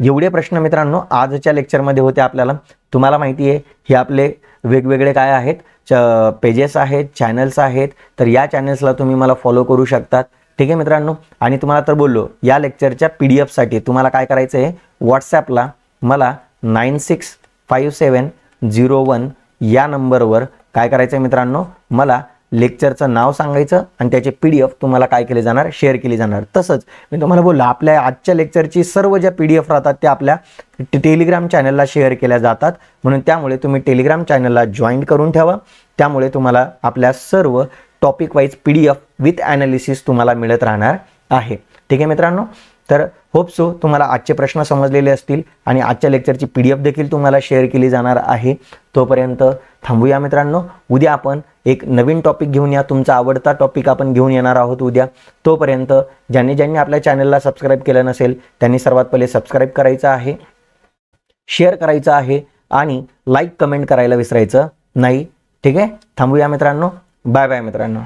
A: एवढे प्रश्न मित्रांनो आजच्या लेक्चरमध्ये होते आपल्याला. तुम्हाला माहिती आहे हे आपले वेगवेगळे काय आहेत, पेजेस आहेत, चॅनल्स आहेत, तर या चॅनल्सला तुम्ही मला फॉलो करू शकतात. ठीक आहे मित्रांनो. आणि तुम्हाला तर बोललो या लेक्चरच्या PDF तुम्हाला काय करायचं आहे, व्हॉट्सॲपला मला 965701 या नंबरवर काय करायचं आहे मित्रांनो, मला लेक्चरचं नाव सांगायचं आणि त्याचे PDF तुम्हाला काय केले जाणार, शेअर केली जाणार. तसंच मी तुम्हाला बोललो आपल्या आजच्या लेक्चरची सर्व ज्या PDF राहतात त्या आपल्या टेलिग्राम चॅनलला शेअर केल्या जातात. म्हणून त्यामुळे तुम्ही टेलिग्राम चॅनलला जॉईन करून ठेवा. त्यामुळे तुम्हाला आपल्या सर्व topic wise PDF with analysis तुम्हाला मिळत राहणार आहे. ठीक आहे मित्रांनो. तर होप सो तुम्हाला आजचे प्रश्न समजलेले असतील आणि आजच्या लेक्चरची PDF देखील तुम्हाला शेअर केली जाणार आहे. तोपर्यंत थांबूया मित्रांनो. उद्या आपण एक नवीन टॉपिक घेऊन या, तुमचा आवडता टॉपिक आपण घेऊन येणार आहोत उद्या. तोपर्यंत ज्यांनी आपल्या चॅनलला सबस्क्राईब केलं नसेल त्यांनी सर्वात पहिले सबस्क्राईब करायचं आहे, शेअर करायचं आहे आणि लाईक कमेंट करायला विसरायचं नाही. ठीक आहे. थांबूया मित्रांनो. बाय बाय मित्रांनो.